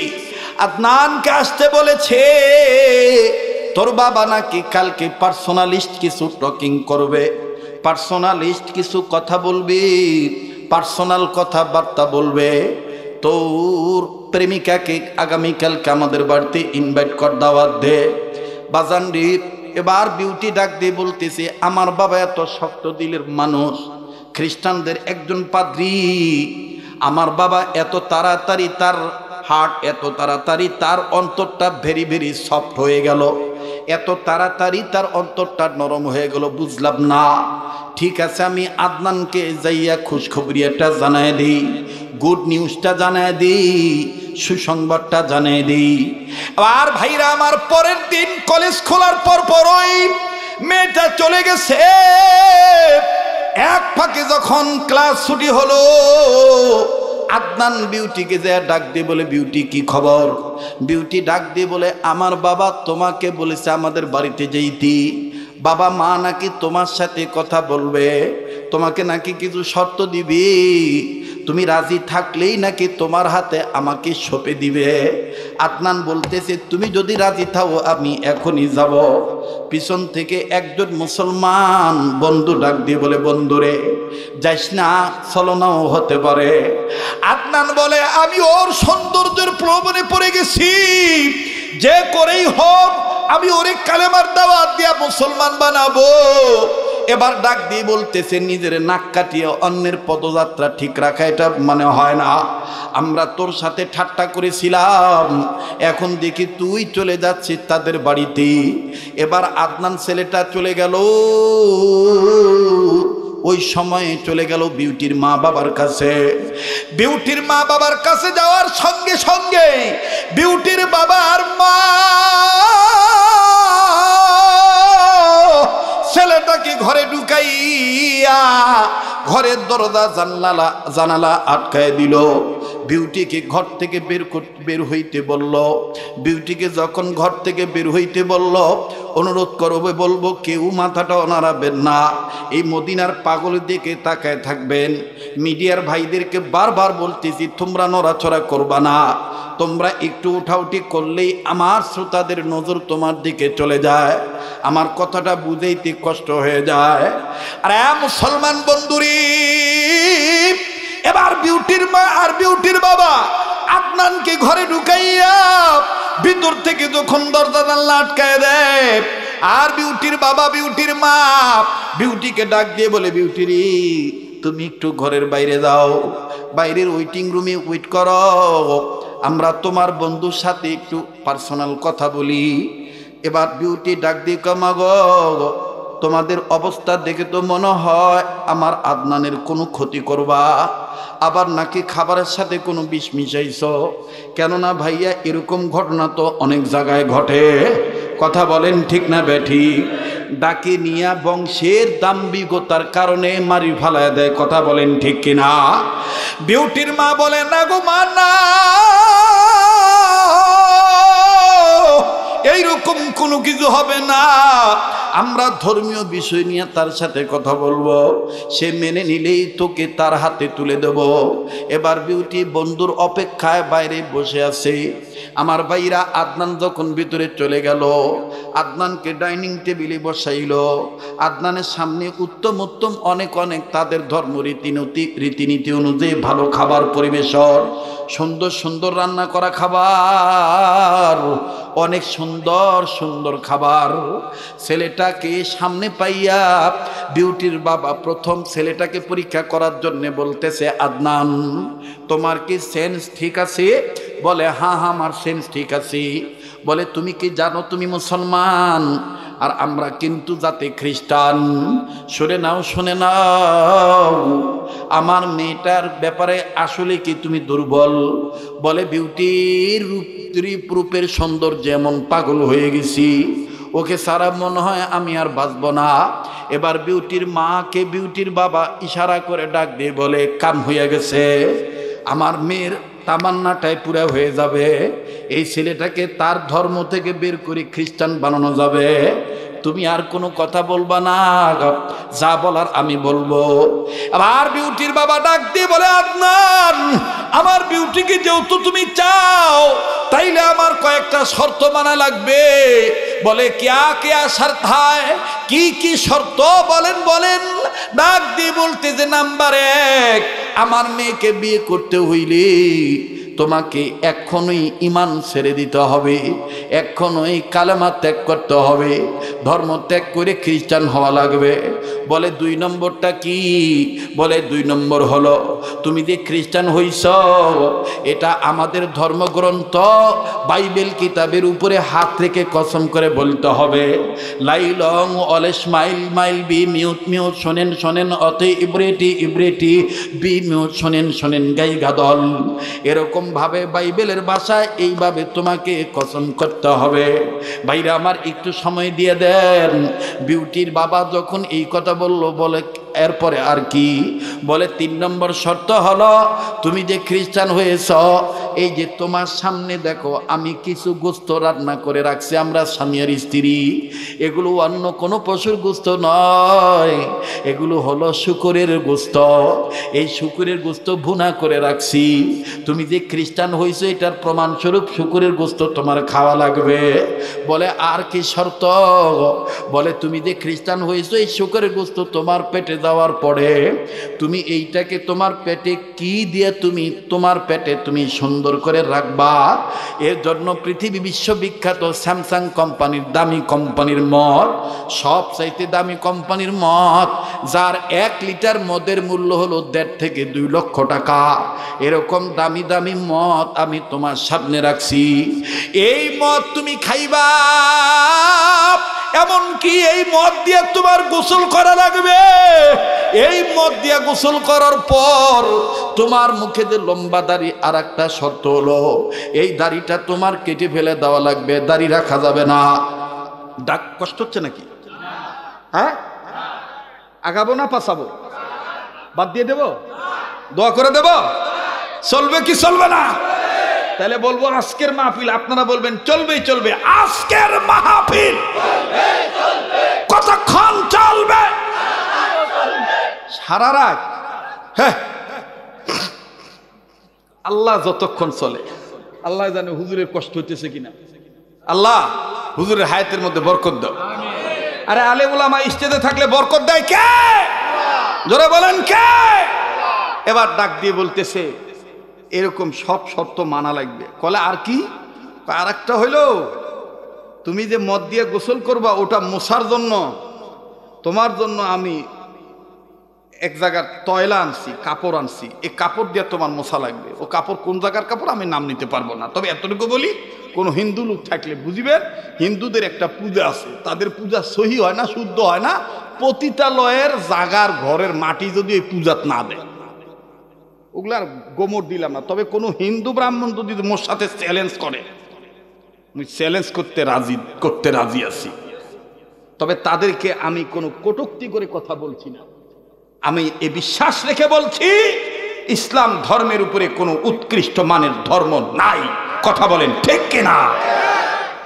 আদনানকে আসতে বলেছে। তোর বাবা নাকি কালকে পার্সোনালিস্ট কিছু টকিং করবে, পার্সোনালিস্ট কিছু কথা বলবি, পার্সোনাল কথাবার্তা বলবে। তোর প্রেমিকাকে আগামীকালকে আমাদের বাড়িতে ইনভাইট কর, দাওয়াত দে। বাজানরি এবার বিউটি ডাক দিয়ে বলতেছে, আমার বাবা এত শক্ত দিলের মানুষ, খ্রিস্টানদের একজন পাদ্রী। আমার বাবা এত তাড়াতাড়ি তার হার্ট, এত তাড়াতাড়ি তার অন্তরটা ভেরি ভেরি সফট হয়ে গেল, এত তাড়াতাড়ি তার অন্তরটা নরম হয়ে গেল, বুঝলাম না। ঠিক আছে, আমি আদনানকে যাইয়া খুশখবরিয়াটা জানায় দিই, গুড নিউজটা জানায় দিই, সুসংবাদটা জানায় দিই। আর ভাইরা আমার, পরের দিন কলেজ খোলার পরই মেয়েটা চলে গেছে। এক ফাঁকে যখন ক্লাস ছুটি হলো, আদনান বিউটিকে যে ডাক দিয়ে বলে, বিউটি কি খবর? বিউটি ডাক দিয়ে বলে, আমার বাবা তোমাকে বলেছে আমাদের বাড়িতে যেইতি, বাবা মা নাকি তোমার সাথে কথা বলবে, তোমাকে নাকি কিছু শর্ত দিবি, তুমি রাজি থাকলেই নাকি তোমার হাতে আমাকে সঁপে দিবে। আদনান বলতেছে, তুমি যদি রাজি থাও আমি এখনই যাব। পিছন থেকে একজন মুসলমান বন্ধু ডাক দিয়ে বলে, বন্ধুরে যাইস না, ছলনাও হতে পারে। আদনান বলে, আমি ওর সৌন্দর্যের প্রলোভনে পড়ে গেছি, যে করেই হোক আমি ওরে কালেমার দাওয়াত দিয়া মুসলমান বানাবো। এবার ডাক দিয়ে বলতেছে, নিজের নাক কাটিয়ে অন্যের পদযাত্রা ঠিক রাখা এটা মানে হয় না। আমরা তোর সাথে ঠাট্টা করেছিলাম, এখন দেখি তুই চলে যাচ্ছিস তাদের বাড়িতে। এবার আদনান ছেলেটা চলে গেল, ওই সময়ে চলে গেল বিউটির মা বাবার কাছে। বিউটির মা বাবার কাছে যাওয়ার সঙ্গে সঙ্গে বিউটির বাবার মা ছেলেটাকে ঘরে ঢুকাইয়া ঘরের দরজা জানালা আটকায় দিল। বিউটিকে ঘর থেকে বের হইতে বলল। বিউটিকে যখন ঘর থেকে বের হইতে বলল, অনুরোধ করবে, বলবো কেউ মাথাটা নাড়াবেন না, এই মদিনার পাগলের দিকে তাকায় থাকবেন। মিডিয়ার ভাইদেরকে বারবার বলতেছি, তোমরা নড়াচড়া করবা না, তোমরা একটু উঠাউঠি করলেই আমার শ্রোতাদের নজর তোমার দিকে চলে যায়, আমার কথাটা বুঝাইতে কষ্ট হয়ে যায়। আর মুসলমান বন্ধুরি, এবার বিউটির মা আর বিউটির বাবা আদনানকে ঘরে ঢুকাইয়া ভিতর থেকে যখন দরজা জানলা আটকায় দেয়, আর বিউটির বাবা বিউটির মা বিউটিকে ডাক দিয়ে বলে, বিউটিরি তুমি একটু ঘরের বাইরে যাও, বাইরের ওয়েটিং রুমে ওয়েট করো, আমরা তোমার বন্ধুর সাথে একটু পার্সোনাল কথা বলি। এবার বিউটি ডাক দিয়ে, কামাগো তোমাদের অবস্থা দেখে তো মনে হয় আমার আদনানের কোনো ক্ষতি করবা, আবার নাকি খাবারের সাথে কোনো বিষ মিশাইছ। কেননা ভাইয়া এরকম ঘটনা তো অনেক জায়গায় ঘটে, কথা বলেন ঠিক না বেঠি? ডাকে নিয়া বংশের দাম্ভিকতার কারণে মারি ফালায় দেয়, কথা বলেন ঠিক কিনা? বিউটির মা বলে, না গো মা না, এইরকম কোনো কিছু হবে না, আমরা ধর্মীয় বিষয় নিয়ে তার সাথে কথা বলবো, সে মেনে নিলেই তোকে তার হাতে তুলে দেব। এবার বিউটি বন্ধুর অপেক্ষায় বাইরে বসে আছে। আমার ভাইরা, আদনান যখন ভিতরে চলে গেল, আদনানকে ডাইনিং টেবিলে বসাইল। আদনানের সামনে উত্তম উত্তম অনেক তাদের ধর্ম রীতিনীতি অনুযায়ী ভালো খাবার পরিবেশন, সুন্দর সুন্দর রান্না করা খাবার, অনেক সুন্দর সুন্দর খাবার। ছেলেটাকে সামনে পাইয়া বিউটির বাবা প্রথম ছেলেটাকে পরীক্ষা করার জন্য বলতেছে, আদনান তোমার কি সেন্স ঠিক আছে? বলে, হ্যাঁ আমার সেন্স ঠিক আছে। বলে, তুমি কি জানো তুমি মুসলমান আর আমরা কিন্তু জাতি খ্রিস্টান? শুনে নাও, শুনে নাও, আমার মেয়েটার ব্যাপারে আসলে কি তুমি দুর্বল? বলে, বিউটির রূপের সৌন্দর্য এমন পাগল হয়ে গেছি, ওকে সারা মনে হয় আমি আর বাঁচব না। এবার বিউটির মাকে বিউটির বাবা ইশারা করে ডাক দিয়ে বলে, কাম হয়ে গেছে, আমার মেয়ের তামান্নাটাই পুরা হয়ে যাবে, এই ছেলেটাকে তার ধর্ম থেকে বের করে খ্রিস্টান বানানো যাবে। তুমি আর কোনো কথা বলবা না, যা বলার আমি বলবো। আবার বিউটির বাবা ডাক দিয়ে বলে, আদনান আমার বিউটিকে যেহেতু তুমি চাও তাইলে আমার কয়েকটা শর্ত মানা লাগবে। বলে কিয়া কিয়া শর্ত হয়, কি কি শর্ত বলেন বলেন। ডাক দিয়ে বলতে যে নাম্বার 1, আমার মেয়েকে বিয়ে করতে হইলে তোমাকে এখনই ঈমান ছেড়ে দিতে হবে, এখনই কালেমা ত্যাগ করতে হবে, ধর্ম ত্যাগ করে খ্রিস্টান হওয়া লাগবে। বলে 2 নম্বরটা কি? বলে 2 নম্বর হলো তুমি যে খ্রিস্টান হইছ এটা আমাদের ধর্মগ্রন্থ বাইবেল কিতাবের উপরে হাত রেখে কসম করে বলতে হবে, লাইলং অলেস মাইল মাইল বি মিউট মিউট শোনেন শোনেন অতে ইব্রেটি ইব্রেটি বি মিউট শোনেন শোনেন গাই গাদল। এরকম ভাবে বাইবেলের ভাষায় এইভাবে তোমাকে কসম করতে হবে। ভাইরা আমার একটু সময় দিয়ে দেন। বিউটির বাবা যখন এই কথা বললো, বলে এরপরে আর কি? বলে 3 নম্বর শর্ত হলো তুমি যে খ্রিস্টান হয়েছ, এই যে তোমার সামনে দেখো আমি কিছু গোস্ত রান্না করে রাখছি, আমরা স্বামী আর স্ত্রী, এগুলো অন্য কোনো পশুর গোস্ত নয়, এগুলো হলো শূকরের গোস্ত। এই শূকরের গোস্ত ভুনা করে রাখছি। তুমি যে খ্রিস্টান হয়েছো এটার প্রমাণস্বরূপ শূকরের গোস্ত তোমার খাওয়া লাগবে। বলে আর কি শর্ত? বলে তুমি যে খ্রিস্টান হয়েছো এই শূকরের গোস্ত তোমার পেটে দেওয়ার পরে তুমি এইটাকে তোমার পেটে কি দিয়ে তুমি তোমার পেটে তুমি সুন্দর করে রাখবা। এর জন্য পৃথিবী বিশ্ববিখ্যাত স্যামসাং কোম্পানির দামি কোম্পানির মদ, সবচাইতে দামি কোম্পানির মদ, যার 1 লিটার মদের মূল্য হলো 1.5 থেকে 2 লক্ষ টাকা, এরকম দামি দামি মদ আমি তোমার সামনে রাখছি। এই মদ তুমি খাইবা, এমনকি এই মদ দিয়ে তোমার গোসল করা লাগবে। এই মদ দিয়ে গোসল করার পর তোমার মুখে যে লম্বা দাড়ি, আর একটা শর্ত হলো এই দাড়িটা তোমার কেটে ফেলে দেওয়া লাগবে, দাড়ি রাখা যাবে না। ডাক কষ্ট হচ্ছে নাকি? হ্যাঁ, আগাবো না পাছাবো? বাদ দিয়ে দেব? দোয়া করে দেব? চলবে কি চলবে না? তাহলে বলবো আজকের মাহফিল, আপনারা বলবেন চলবে চলবে। আজকের মাহফিল কতক্ষণ চলবে? সারা রাত। হ্যাঁ, আল্লাহ যতক্ষণ চলে, আল্লাহ জানে হুজুরের কষ্ট হইতেছে কিনা। আল্লাহ হুজুরের হায়াতের মধ্যে বরকত দাও। আরে আলেম ওলামা স্টেজে থাকলে বরকত দেয় কে? জোরে বলেন কে? এবার ডাক দিয়ে বলতেছে এরকম সব শর্ত মানা লাগবে। কলে আর কি? আর একটা হইল তুমি যে মদ দিয়ে গোসল করবা ওটা মোছার জন্য তোমার জন্য আমি এক জায়গার তয়লা আনছি, কাপড় আনছি, এই কাপড় দিয়ে তোমার মোছা লাগবে। ও কাপড় কোন জায়গার কাপড় আমি নাম নিতে পারবো না, তবে এতটুকু বলি, কোনো হিন্দু লোক থাকলে বুঝিবেন, হিন্দুদের একটা পূজা আছে, তাদের পূজা সহি হয় না, শুদ্ধ হয় না, পতিতালয়ের জাগার ঘরের মাটি যদি এই পূজাত না দেয়, ওগুলার গোমর দিলাম না। তবে কোনো হিন্দু ব্রাহ্মণ যদি মোর সাথে চ্যালেঞ্জ করে, আমি চ্যালেঞ্জ করতে রাজি আছি, তবে তাদেরকে আমি কোনো কটূক্তি করে কথা বলছি না। আমি এ বিশ্বাস রেখে বলছি ইসলাম ধর্মের উপরে কোনো উৎকৃষ্ট মানের ধর্ম নাই। কথা বলেন ঠিক কিনা?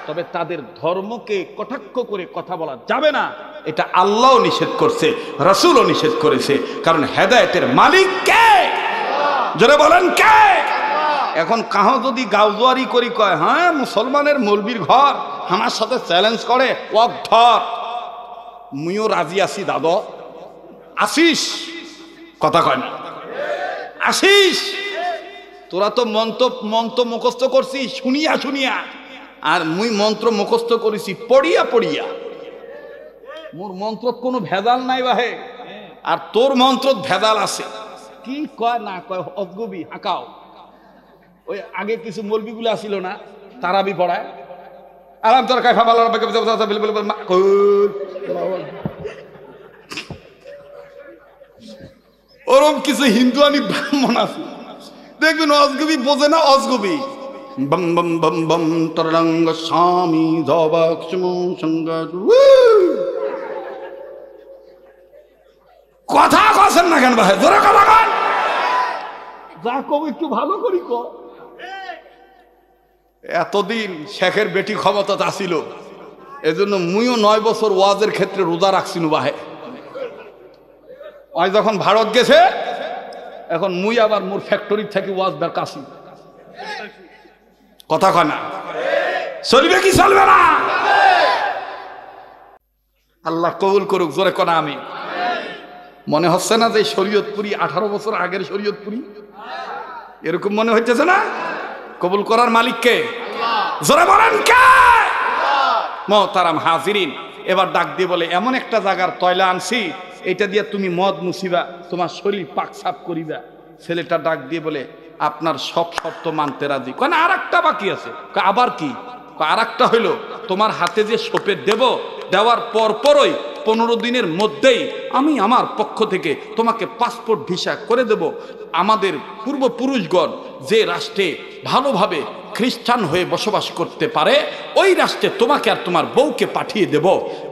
তবে তাদের ধর্মকে কটাক্ষ করে কথা বলা যাবে না, এটা আল্লাহও নিষেধ করছে, রাসূলও নিষেধ করেছে। কারণ হেদায়েতের মালিক কে? জোরে বলেন কে? এখন কাহ যদি গাউজুয়ারি করি কয় হ্যাঁ মুসলমানের মৌলবীর ঘর, আমার সাথে চ্যালেঞ্জ করে, ওক ধর, মুইও রাজি আছি। দাদা আসিস? কথা কয় না, আসিস? তোরা তো মন্ত্র মুখস্থ করছিস শুনিয়া শুনিয়া, আর মুই মন্ত্র মুখস্থ করেছি পড়িয়া পড়িয়া। মোর মন্ত্র কোনো ভেজাল নাই বাহে, আর তোর মন্ত্র ভেজাল আছে। কি কয় না কয় অজগবি হাঁকাও। ওই আগে কিছু মৌলবীগুলো আসিল না, তারাবি পড়ায়, আরাম তোর কাইফা ভালো ওরম কিছু হিন্দু আনি ব্রাহ্মণ আছে, দেখবেন অজগবি বোঝে না, অজগবি বম বম বম বম তরঙ্গ স্বামী কথা কছেন না কেন ভাই? জোরে কথা কন, যা কব একটু ভালো করি ক। এতদিন শেখের বেটি ক্ষমতা আসিল, এজন্য মুইও 9 বছর ওয়াজের ক্ষেত্রে রোজা রাখছিনু বাহে। ওই যখন ভারত গেছে এখন মুই আবার মোর ফ্যাক্টরি থেকে ওয়াজ বের কাছি। কথা কয় না? চলবে কি চলবে না? আল্লাহ কবুল করুক, জোরে কোনা আমি। মনে হচ্ছে না যে শরীয়তপুরি 18 বছর আগের শরীয়তপুরি? এরকম মনে হইতেছে না? কবুল করার মালিক কে? জোরে বলেন কে? মোহতারাম হাজিরিন, এবার ডাক দিয়ে বলে এমন একটা জায়গার তয়লা আনছি, এটা দিয়ে তুমি মদ মুছিবা, তোমার শরীর পাক সাফ করিবা। ছেলেটা ডাক দিয়ে বলে আপনার সব শর্ত মানতে রাজি। কেন আর একটা বাকি আছে? আবার কি? আর একটা হইলো তোমার হাতে যে সোপে দেব, দেওয়ার পরই 15 দিনের মধ্যেই আমি আমার পক্ষ থেকে তোমাকে পাসপোর্ট ভিসা করে দেব। আমাদের পূর্বপুরুষগণ যে রাষ্ট্রে ভালোভাবে খ্রিস্টান হয়ে বসবাস করতে পারে ওই রাষ্ট্রে তোমাকে আর তোমার বউকে পাঠিয়ে দেব।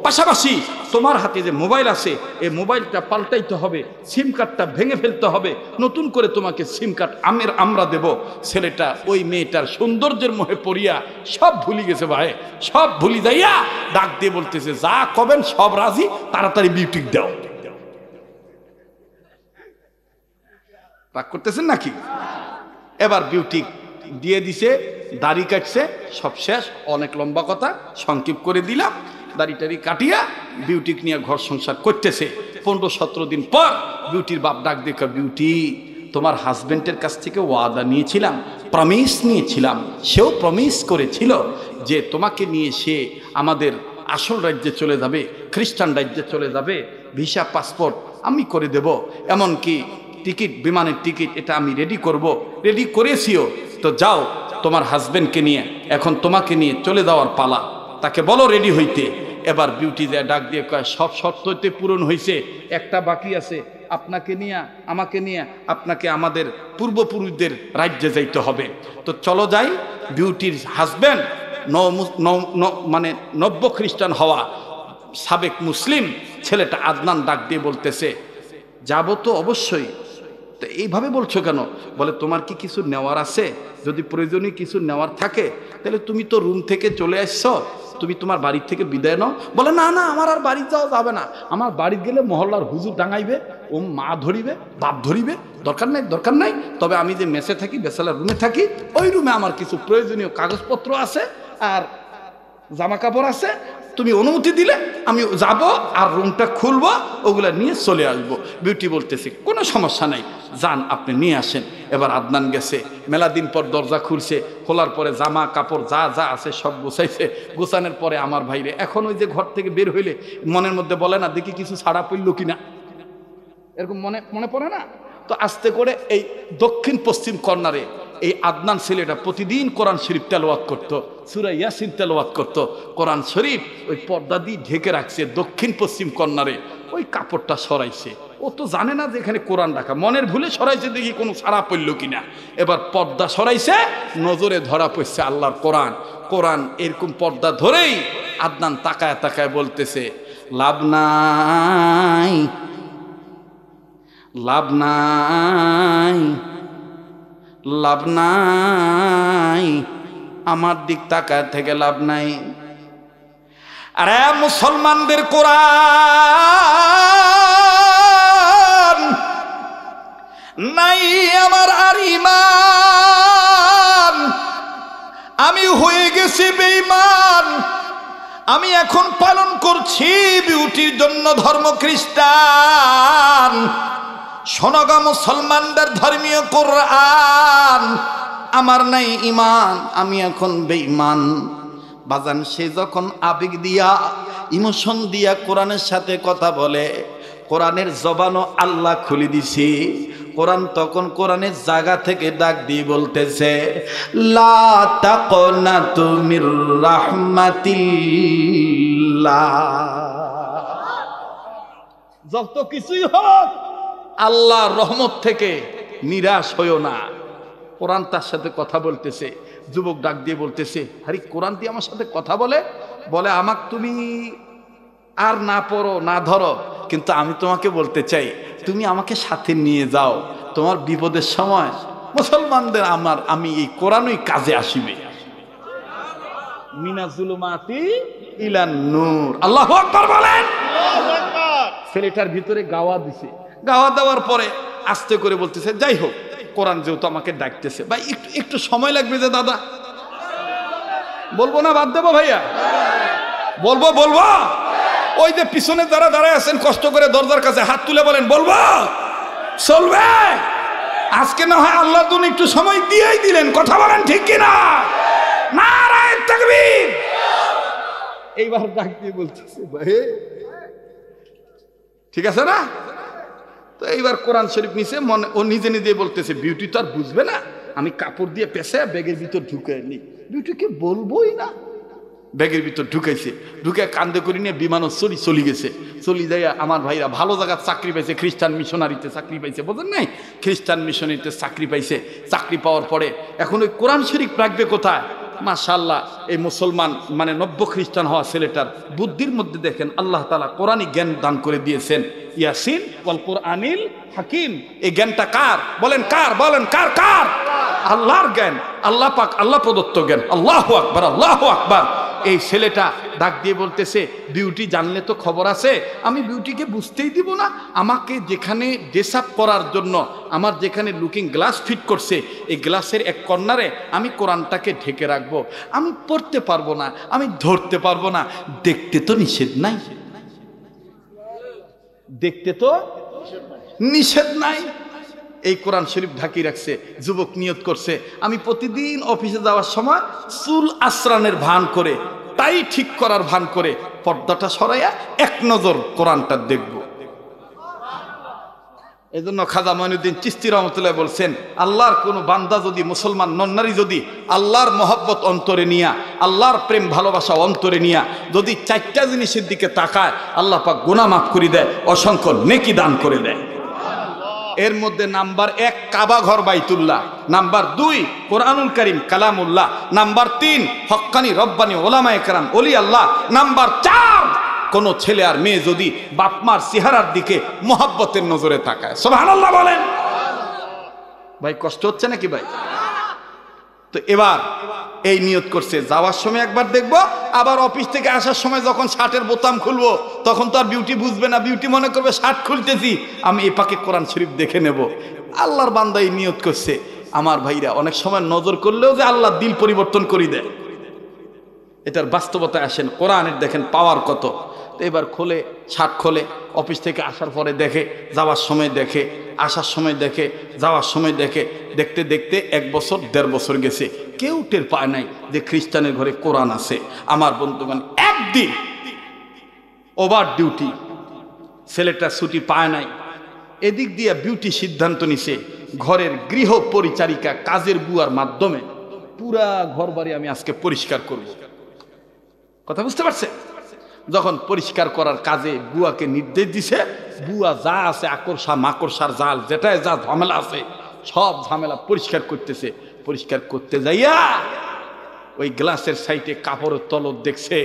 পাশাপাশি তোমার হাতে যে মোবাইল আছে এই মোবাইলটা পাল্টাইতে হবে, সিম কার্ডটা ভেঙে ফেলতে হবে, নতুন করে তোমাকে সিম কার্ড আমরা দেব। ছেলেটা ওই মেয়েটার সৌন্দর্যের মোহে পড়িয়া সব ভুলি গেছে ভাই, সব ভুলি যাইয়া ডাক দিয়ে বলতেছে যা কবেন সব রাজি, তাড়াতাড়ি বিউটিক দাও। রাগ করতেছেন নাকি? এবার বিউটিক দিয়ে দিছে, দাড়ি কাটছে, সব শেষ। অনেক লম্বা কথা, সংক্ষেপ করে দিলাম। দাড়ি টাড়ি কাটিয়া বিউটিক নিয়ে ঘর সংসার করতেছে। 15-17 দিন পর বিউটির বাপ ডাক দেখে, বিউটি তোমার হাজবেন্ডের কাছ থেকে ওয়াদা নিয়েছিলাম, প্রমিস নিয়েছিলাম, সেও প্রমিস করেছিল যে তোমাকে নিয়ে সে আমাদের আসল রাজ্যে চলে যাবে, খ্রিস্টান রাজ্যে চলে যাবে, ভিসা পাসপোর্ট আমি করে দেব, এমনকি টিকিট, বিমানের টিকিট এটা আমি রেডি করব, রেডি করেছিও। তো যাও তোমার হাজবেন্ডকে নিয়ে, এখন তোমাকে নিয়ে চলে যাওয়ার পালা, তাকে বলো রেডি হইতে। এবার বিউটি দেয়া ডাক দিয়ে কয় সব শর্ততে পূরণ হয়েছে, একটা বাকি আছে, আপনাকে নিয়ে আমাকে নিয়ে আপনাকে আমাদের পূর্বপুরুষদের রাজ্যে যাইতে হবে। তো চলো যাই। বিউটির হাজবেন্ড মানে নব্য খ্রিস্টান হওয়া সাবেক মুসলিম ছেলেটা আদনান ডাক দিয়ে বলতেছে যাবো তো অবশ্যই। তো এইভাবে বলছো কেন? বলে তোমার কি কিছু নেওয়ার আছে? যদি প্রয়োজনীয় কিছু নেওয়ার থাকে তাহলে তুমি তো রুম থেকে চলে আসছো, তুমি তোমার বাড়ির থেকে বিদায় নাও। বলে না না, আমার আর বাড়ি যাওয়া যাবে না, আমার বাড়ি গেলে মহল্লার হুজুর ডাঙাইবে, ও মা ধরিবে, বাপ ধরিবে, দরকার নাই দরকার নাই। তবে আমি যে মেসে থাকি, বেসালার রুমে থাকি, ওই রুমে আমার কিছু প্রয়োজনীয় কাগজপত্র আছে আর জামা কাপড় আছে, তুমি অনুমতি দিলে আমি যাব আর রুমটা খুলবো, ওগুলা নিয়ে চলে আসবো। বিউটি বলতেছে কোনো সমস্যা নাই, যান আপনি নিয়ে আসেন। এবার আদনান গেছে, মেলা দিন পর দরজা খুলছে, খোলার পরে জামা কাপড় যা যা আছে সব গোছাইছে। গোছানোর পরে আমার ভাইরে এখন ওই যে ঘর থেকে বের হইলে মনের মধ্যে বলে না দেখি কিছু ছাড়া পড়লো কিনা, এরকম মনে পড়ে না? তো আস্তে করে এই দক্ষিণ পশ্চিম কর্নারে এই আদনান ছেলেটা প্রতিদিন কোরআন শরীফ তেলাওয়াত করত, সূরা ইয়াসিন তেলাওয়াত করত। কোরআন শরীফ ওই পর্দা দিয়ে ঢেকে রাখছে দক্ষিণ পশ্চিম কর্নারে, ওই কাপড়টা সরাইছে। ও তো জানে না যে এখানে কোরআন রাখা, মনের ভুলে সরাইছে দেখি কোনো ছাড়া পড়লো কিনা। এবার পর্দা সরাইছে, নজরে ধরা পড়ছে আল্লাহর কোরআন। কোরআন এরকম পর্দা ধরেই আদনান তাকায় তাকায় বলতেছে লাভ নাই, লাভ নাই, লাভ নাই, আমার দিক তাকায় থেকে লাভ নাই। আরে মুসলমানদের কোরআন নাই আমার আর ঈমান, আমি হয়ে গেছি বেঈমান, আমি এখন পালন করছি বিউটির জন্য ধর্ম খ্রিস্টান। শোনগা মুসলমানদের ধর্মীয় কোরআন, আমার নাই ঈমান, আমি এখন বেঈমান। বাজান সে যখন আবেগ দিয়া, ইমোশন দিয়া কোরআনের সাথে কথা বলে, কোরআনের জবানও আল্লাহ খুলে দিছি। কোরআন তখন কোরআনের জায়গা থেকে ডাক দিয়ে বলতেছে লা তাকনাতু মির রাহমাতিল্লাহ। যত কিছুই হোক আল্লাহর রহমত থেকে নিরাশ হইও না। কোরআন তার সাথে কথা বলতেছে। যুবক ডাক দিয়ে বলতেছে আরে কোরআন দিয়ে আমার সাথে কথা বলে, বলে আমাকে তুমি আর না পড়ো না ধরো, কিন্তু আমি তোমাকে বলতে চাই তুমি আমাকে সাথে নিয়ে যাও, তোমার বিপদের সময় মুসলমানদের আমি এই কোরআনই কাজে আসিবে। মিনাজুলুমাতি ইলান নূর। আল্লাহু আকবার বলেন। ছেলেটার ভিতরে গাওয়া দিছে, গাওয়া দেওয়ার পরে আস্তে করে বলতেছে, যাই হোক কোরআন যেহেতু আমাকে ডাকতেছে, ভাই একটু একটু সময় লাগবে যে দাদা। বলবো না বাদ দেবো ভাইয়া? বলবো বলবো। ওই যে পিছনে যারা দাঁড়ায় আছেন কষ্ট করে দরজার কাছে হাত তুলে বলেন বলবো, চলবে। আজকে না হয় আল্লাহর জন্য একটু সময় দিয়েই দিলেন, কথা বলেন ঠিক কিনা? নারায়ে তাকবীর। এইবার ডাক দিয়ে বলতেছে, ভাই ঠিক আছে না? তো এইবার কোরআন শরীফ নিছে, মনে ও নিজে নিজে বলতেছে, বিউটি তো আর বুঝবে না, আমি কাপড় দিয়ে পেঁচে ব্যাগের ভিতর ঢুকে নি। বিউটিকে বলবোই না। ব্যাগের ভিতর ঢুকাইছে, ঢুকে কান্দে করে নিয়ে বিমানও চলি গেছে। চলি যাই আমার ভাইরা ভালো জায়গায় চাকরি পাইছে, খ্রিস্টান মিশনারিতে চাকরি পাইছে, বোঝেন নাই? খ্রিস্টান মিশনারিতে চাকরি পাইছে। চাকরি পাওয়ার পরে এখন ওই কোরআন শরীফ রাখবে কোথায়? মাশাআল্লাহ, এই মুসলমান মানে নব্য খ্রিস্টান হওয়া ছেলেটার বুদ্ধির মধ্যে দেখেন আল্লাহ তাআলা কোরআনী জ্ঞান দান করে দিয়েছেন। ইয়াসিন ওয়াল কোরআনিল হাকিম। এই জ্ঞানটা কার? বলেন কার? বলেন কার? কার? আল্লাহর জ্ঞান, আল্লাহ পাক, আল্লাহ প্রদত্ত জ্ঞান। আল্লাহু আকবার, আল্লাহু আকবার। এই ছেলেটা ডাক দিয়ে বলতেছে, বিউটি জানলে তো খবর আছে, আমি বিউটিকে বুঝতেই দিব না। আমাকে যেখানে ড্রেস আপ করার জন্য আমার যেখানে লুকিং গ্লাস ফিট করছে, এই গ্লাসের এক কর্নারে আমি কোরআনটাকে ঢেকে রাখবো। আমি পড়তে পারবো না, আমি ধরতে পারবো না। দেখতে তো নিষেধ নাই, দেখতে তো নিষেধ নাই। এই কোরআন শরীফ ঢাকি রাখছে। যুবক নিয়ত করছে, আমি প্রতিদিন অফিসে যাওয়ার সময় চুল আশ্রানের ভান করে, তাই ঠিক করার ভান করে পর্দাটা সরাইয়া এক নজর কোরআনটা দেখব। এই জন্য খাজা মঈনুদ্দিন চিশতি রহমতুল্লাহ বলছেন, আল্লাহর কোনো বান্দা যদি, মুসলমান নন্নারী যদি আল্লাহর মহব্বত অন্তরে নিয়া, আল্লাহর প্রেম ভালোবাসা অন্তরে নিয়া যদি চারটা জিনিসের দিকে তাকায়, আল্লাহ পাক গুনাহ মাফ করে দেয়, অসংখ্য নেকি দান করে দেয়। এর মধ্যে নাম্বার 1 কাবা ঘর বাইতুল্লাহ, নাম্বার 2 কোরআনুল কারীম কালামুল্লাহ, নাম্বার 3 হক্কানি রব্বানি ওলামায়ে কেরাম ওলি আল্লাহ, নাম্বার 4 কোন ছেলে আর মেয়ে যদি বাপমার চেহারার দিকে মোহাব্বতের নজরে তাকায়। সুবহানাল্লাহ বলেন। ভাই কষ্ট হচ্ছে নাকি ভাই? তো এবার এই নিয়ত করছে, যাওয়ার সময় একবার দেখবো, আবার অফিস থেকে আসার সময় যখন শার্টের বোতাম খুলবো তখন তো আর বিউটি বুঝবে না, বিউটি মনে করবে শার্ট খুলতেছি, আমি এ পাকে কোরআন শরীফ দেখে নেব। আল্লাহর বান্দা এই নিয়ত করছে। আমার ভাইরা অনেক সময় নজর করলেও যে আল্লাহ দিল পরিবর্তন করে দেয়, এটার বাস্তবতায় আসেন। কোরআনের দেখেন পাওয়ার কত। তো এবার খোলে, শার্ট খোলে, অফিস থেকে আসার পরে দেখে, যাওয়ার সময় দেখে, আসার সময় দেখে, যাওয়ার সময় দেখে। দেখতে দেখতে 1 বছর 1.5 বছর গেছে, কেউ টের পায় নাই যে খ্রিস্টানের ঘরে কোরআন আছে। আমার বন্ধুগণ, একদিন ওভার ডিউটি, ছেলেটা ছুটি পায় নাই। এদিক দিয়ে বিউটি সিদ্ধান্ত নিছে, ঘরের গৃহ পরিচারিকা কাজের বুয়ার মাধ্যমে পুরা ঘর বাড়ি আমি আজকে পরিষ্কার করব। কথা বুঝতে পারছে? যখন পরিষ্কার করার কাজে বুয়াকে নির্দেশ দিছে, বুয়া যা আছে আকর্ষা মাকড়সার জাল, যেটায় যা ঝামেলা আছে সব ঝামেলা পরিষ্কার করতেছে। পরিষ্কার করতে যাইয়া ওই গ্লাসের সাইডে কাপড়ের তলব দেখছে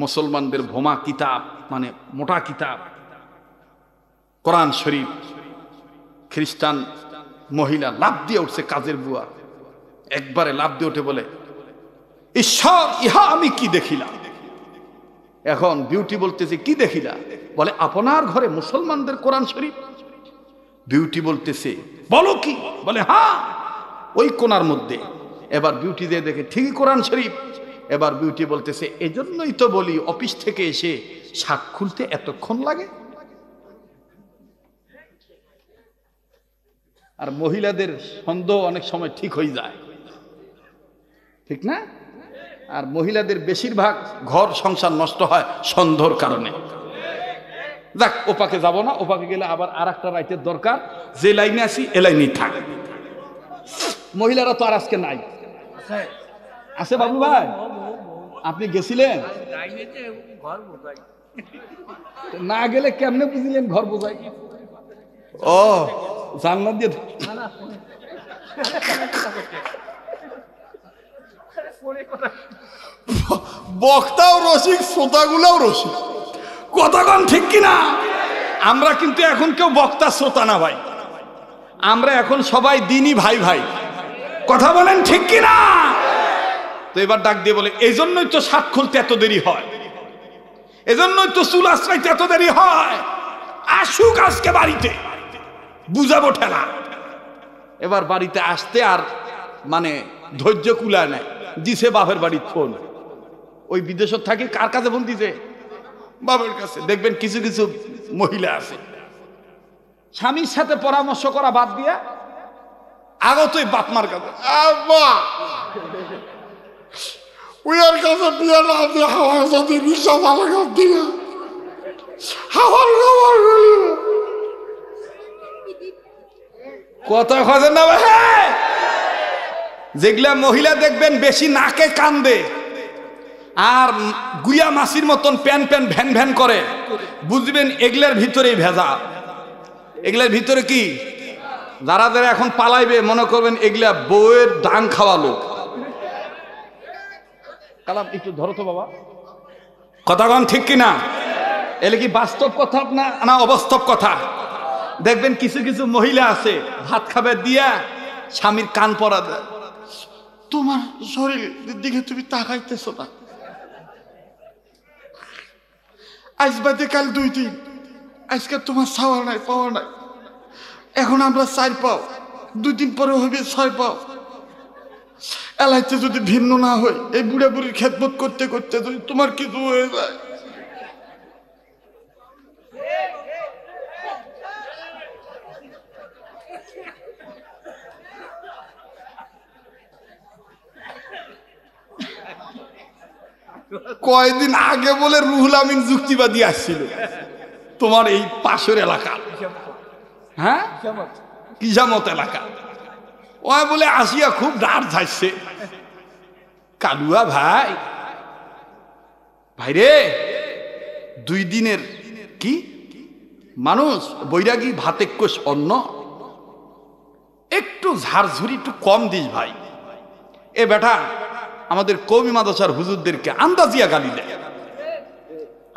মুসলমানদের ভোমা কিতাব, মানে মোটা কিতাব কোরআন শরীফ। খ্রিস্টান মহিলা লাফ দিয়ে উঠছে, কাজের বুয়া একবারে লাফ দিয়ে উঠে বলে, ঈশ্বর, ইহা আমি কি দেখিলাম। এখন বিউটি বলতেছে, কি দেখিলা? বলে, আপনার ঘরে মুসলমানদের কোরআন শরীফ। বিউটি বলতেছে, বলো কি? বলে, হ্যাঁ, ওই কোণার মধ্যে। এবার বিউটি দিয়ে দেখে ঠিকই কোরআন শরীফ। এবার বিউটি বলতেছে, এজন্যই তো বলি অফিস থেকে এসে শার্ট খুলতে এতক্ষণ লাগে। আর মহিলাদের সন্দেহ অনেক সময় ঠিক হয়ে যায়, ঠিক না? আর মহিলাদের বেশিরভাগ ঘর সংসার নষ্ট হয় সন্দেহর কারণে। যাক, ওপাকে যাব না, ওপাকে গেলে আবার আর একটা রাইতের দরকার। যে লাইনে আছি এ লাইনেই থাক। মহিলারা তো আর আজকে নাই, আছে বাবু ভাই? আপনি গেছিলেন? না গেলে কেমনে বুঝিলেন ঘর বোঝাই? ও জান্নাত দিয়ে বক্তাও রসিক, শ্রোতাগুলাও রসিক। কথাগণ ঠিক কিনা? আমরা কিন্তু এখন কেউ বক্তা শ্রোতা না ভাই, আমরা এখন সবাই দিনই ভাই ভাই। কথা বলেন ঠিক কিনা? তো এবার ডাক দিয়ে বলে, এই জন্যই তো শার্ট খুলতে এত দেরি হয়, এজন্যই তো চুল আশ্রাইতে এত দেরি হয়, আসুক আজকে বাড়িতে, বুঝাবো ঠেলা। এবার বাড়িতে আসতে আর মানে ধৈর্য কুলায় নাই, দিছে বাপের বাড়ির ফোন। ওই বিদেশত থাকে কার কাছে ফোন দিছে? বাপের কাছে। দেখবেন কিছু কিছু মহিলা আছে স্বামীর সাথে পরামর্শ করা বাদ দিয়া আগতই বাপ মার কাছে, উয়ার কাছে বিয়ে না দিয়ে হাওয়ার সাথে রিক্সা চালাকা দিয়ে হাওয়ার খাবার কথা খোঁজে না ভাই। যেগুলা মহিলা দেখবেন বেশি নাকে কান্দে আর গুয়া মাছির মতন প্যান প্যান ভ্যান ভ্যান করে, বুঝবেন এগুলার ভিতরেই ভেজা। এগুলার ভিতরে কি? যারা যারা এখন পালাইবে মনে করবেন এগুলা বউয়ের ডাং খাওয়া লোক। কালাম একটু ধরো তো বাবা, কথা কন ঠিক কিনা? এলে কি বাস্তব কথা না না অবাস্তব কথা? দেখবেন কিছু কিছু মহিলা আছে ভাত খাবে দিয়া স্বামীর কান পরা দেয়। তোমার শরীরের দিকে তুমি তাকাইতেছো না, আজ বাদে কাল 2 দিন, আজকে তোমার ছাওয়া নাই পাওয়া নাই, এখন আমরা 4 পাও, 2 দিন পরে হইবে 6 পাও। এলাইতে যদি ভিন্ন না হয়, এই বুড়া বুড়ির খেদমত করতে করতে যদি তোমার কিছু হয়ে যায়, কয়েকদিন আগে বলে রুহুল আমিন যুক্তিবাদী আসছিল তোমার এই পাশের এলাকা, হ্যাঁ কিজামত এলাকা, ও বলে আসিয়া খুব ডার যাচ্ছে। কালুয়া ভাই, ভাইরে 2 দিনের কি মানুষ বৈরাগী ভাতে কোষ অন্ন, একটু ঝাড়ঝুরি একটু কম দিস ভাই। এ বেটা আমাদের কওমি মাদ্রাসার হুজুরদেরকে আন্দাজিয়া গালি দেয়,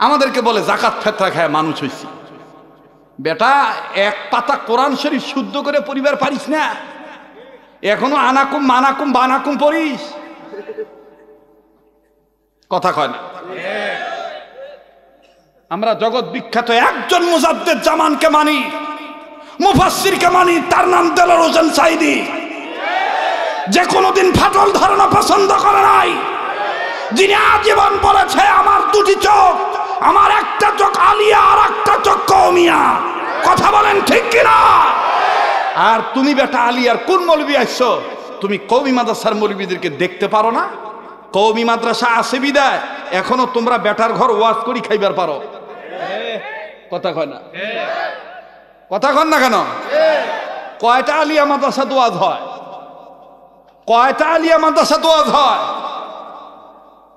আমাদেরকে বলে জাকাত ফেতরা খায় মানুষ হইছি। বেটা এক পাতা কোরআন শরীফ শুদ্ধ করে পরিবার পারিস না, এখনো আনাকুম মানাকুম বানাকুম পড়িস, কথা কয় না। আমরা জগৎ বিখ্যাত একজন মুজাদ্দেদ জামানকে মানি, মুফাসসিরকে মানি, তার নাম দেলোয়ার হোসেন সাঈদী, যে কোনোদিন ফাটল ধারণা পছন্দ করে নাই, যিনি আজীবন বলেছে আমার 2টি চোখ, আমার একটা চোখ আলিয়া আর একটা চোখ কওমিয়া। কথা বলেন ঠিক কিনা? আর তুমি বেটা আলিয়ার কোন মৌলবি আইছো? তুমি কওমি মাদ্রাসার মৌলবিদেরকে দেখতে পারো না? কওমি মাদ্রাসা আছে বিদায় এখনো তোমরা বেটার ঘর ওয়াজ করি খাইবার পারো। কথা কয় না, কথা কন না কেন? কয়টা আলিয়া মাদ্রাসা ওয়াজ হয়? কয়টা আলিয়া মাদ্রাসা ওয়াজ হয়?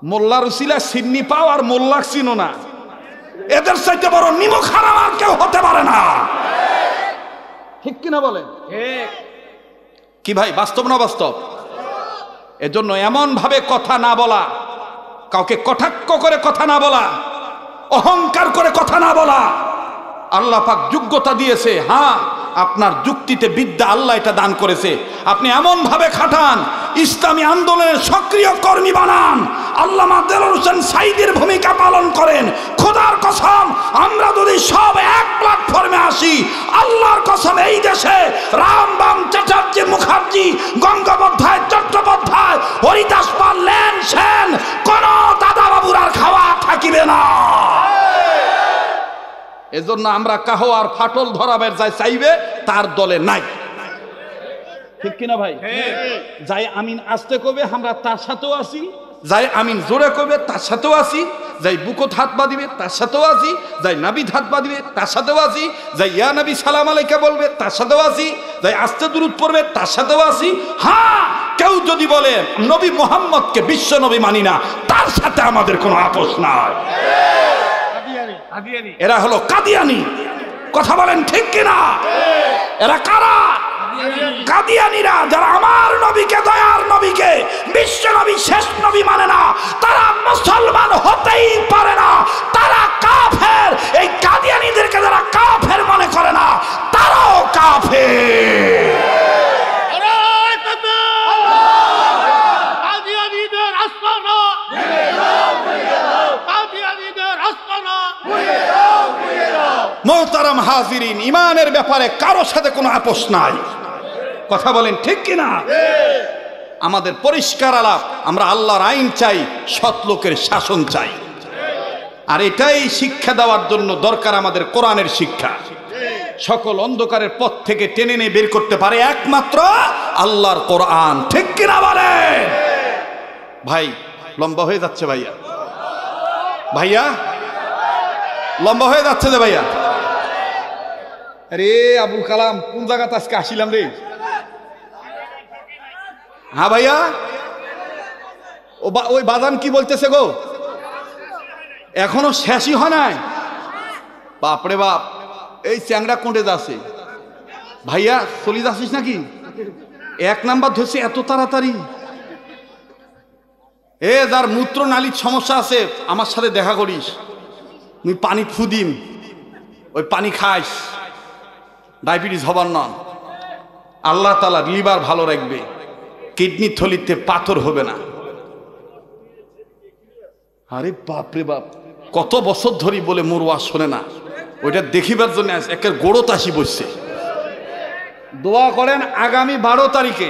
মোল্লার উসিলা সিন্নি পাও আর মোল্লাক চিনো না, এদের চাইতে বড় নিমক হারাম আর কেউ হতে পারে না। ঠিক কিনা বলেন? কি ভাই, বাস্তব না বাস্তব? এজন্য এমন ভাবে কথা না বলা, কাউকে কটাক্ষ করে কথা না বলা, অহংকার করে কথা না বলা। আল্লাহ পাক যোগ্যতা দিয়েছে, হ্যাঁ আপনার যুক্তিতে বিদ্যা আল্লাহ এটা দান করেছে, আপনি এমন ভাবে খাটান, ইসলামী আন্দোলনের সক্রিয় কর্মী বানান, আল্লামা দেলোয়ার হোসেন সাঈদীর ভূমিকা পালন করেন। খোদার কসম, আমরা যদি সব এক প্ল্যাটফর্মে আসি, আল্লাহর কসম এই দেশে রামবাম চ্যাটার্জি মুখার্জি গঙ্গোপাধ্যায় চট্টোপাধ্যায় হরিদাস পাল লেন সেন কোন দাদা বাবুর আর খাওয়া থাকিবে না। এজন্য আমরা কাহো আর ফাটল ধরাবের যাই চাইবে তার দলে নাই। ঠিক কিনা ভাই? যাই আমিন আসতে কবে আমরা তার সাথেও আছি, যাই আমিন জোরে কবে তার সাথেও আছি, যাই বুকত হাত বাঁধিবে তার সাথেও আছি, যাই নাবিদ হাত বাঁধিবে তার সাথেও আছি, যাই ইয়া নবী সালাম আলাইকা বলবে তার সাথেও আছি, যাই আস্তে দুরূদ পড়বে তার সাথেও আছি। হ্যাঁ, কেউ যদি বলে নবী মুহাম্মদকে বিশ্ব নবী মানি না, তার সাথে আমাদের কোনো আপোষ নাই। এরা হলো কাদিয়ানি। কথা বলেন ঠিক কিনা? এরা কারা? কাদিয়ানিরা, যারা আমার নবীকে, দয়ার নবীকে, বিশ্ব নবী, শেষ নবী মানে না, তারা মুসলমান হতেই পারে না, তারা কাফের। এই কাদিয়ানিদেরকে যারা কাফের মনে করে না, তারাও কাফের। মোহতারাম হাজিরিন, ইমানের ব্যাপারে কারোর সাথে কোনো আপোষ নাই। কথা বলেন ঠিক কিনা? আমাদের পরিষ্কার আলাপ, আমরা আল্লাহর আইন চাই, সৎ লোকের শাসন চাই। আর এটাই শিক্ষা দেওয়ার জন্য দরকার আমাদের কোরআনের শিক্ষা। সকল অন্ধকারের পথ থেকে টেনে নিয়ে বের করতে পারে একমাত্র আল্লাহর কোরআন। ঠিক কিনা বলেন? ভাই লম্বা হয়ে যাচ্ছে, ভাইয়া ভাইয়া লম্বা হয়ে যাচ্ছে যে ভাইয়া। আরে আবুল কালাম কোন জায়গাতে আজকে আসিলাম রে? হ্যাঁ ভাইয়া, ওই বাদান কি বলতেছে গো? এখনো শেষই হয় নাই। বাপরে বাপ, এই চ্যাংড়া কোঁটে যাচ্ছে। ভাইয়া চলে যাচ্ছিস নাকি? 1 নাম্বার ধরছে এত তাড়াতাড়ি। যার মূত্র নালীর সমস্যা আছে আমার সাথে দেখা করিস, তুই পানি ফুদিম, ওই পানি খাইস, ডায়াবেটিস হবার না। আল্লাহ তাআলা লিভার ভালো রাখবে, কিডনি থলিতে পাথর হবে না। আরে বাপরে বাপ, কত বছর ধরি বলে মোর ওয়াজ শোনে না, ওইটা দেখিবার জন্য একের গোড়ো তাসি বসছে। দোয়া করেন আগামী 12 তারিখে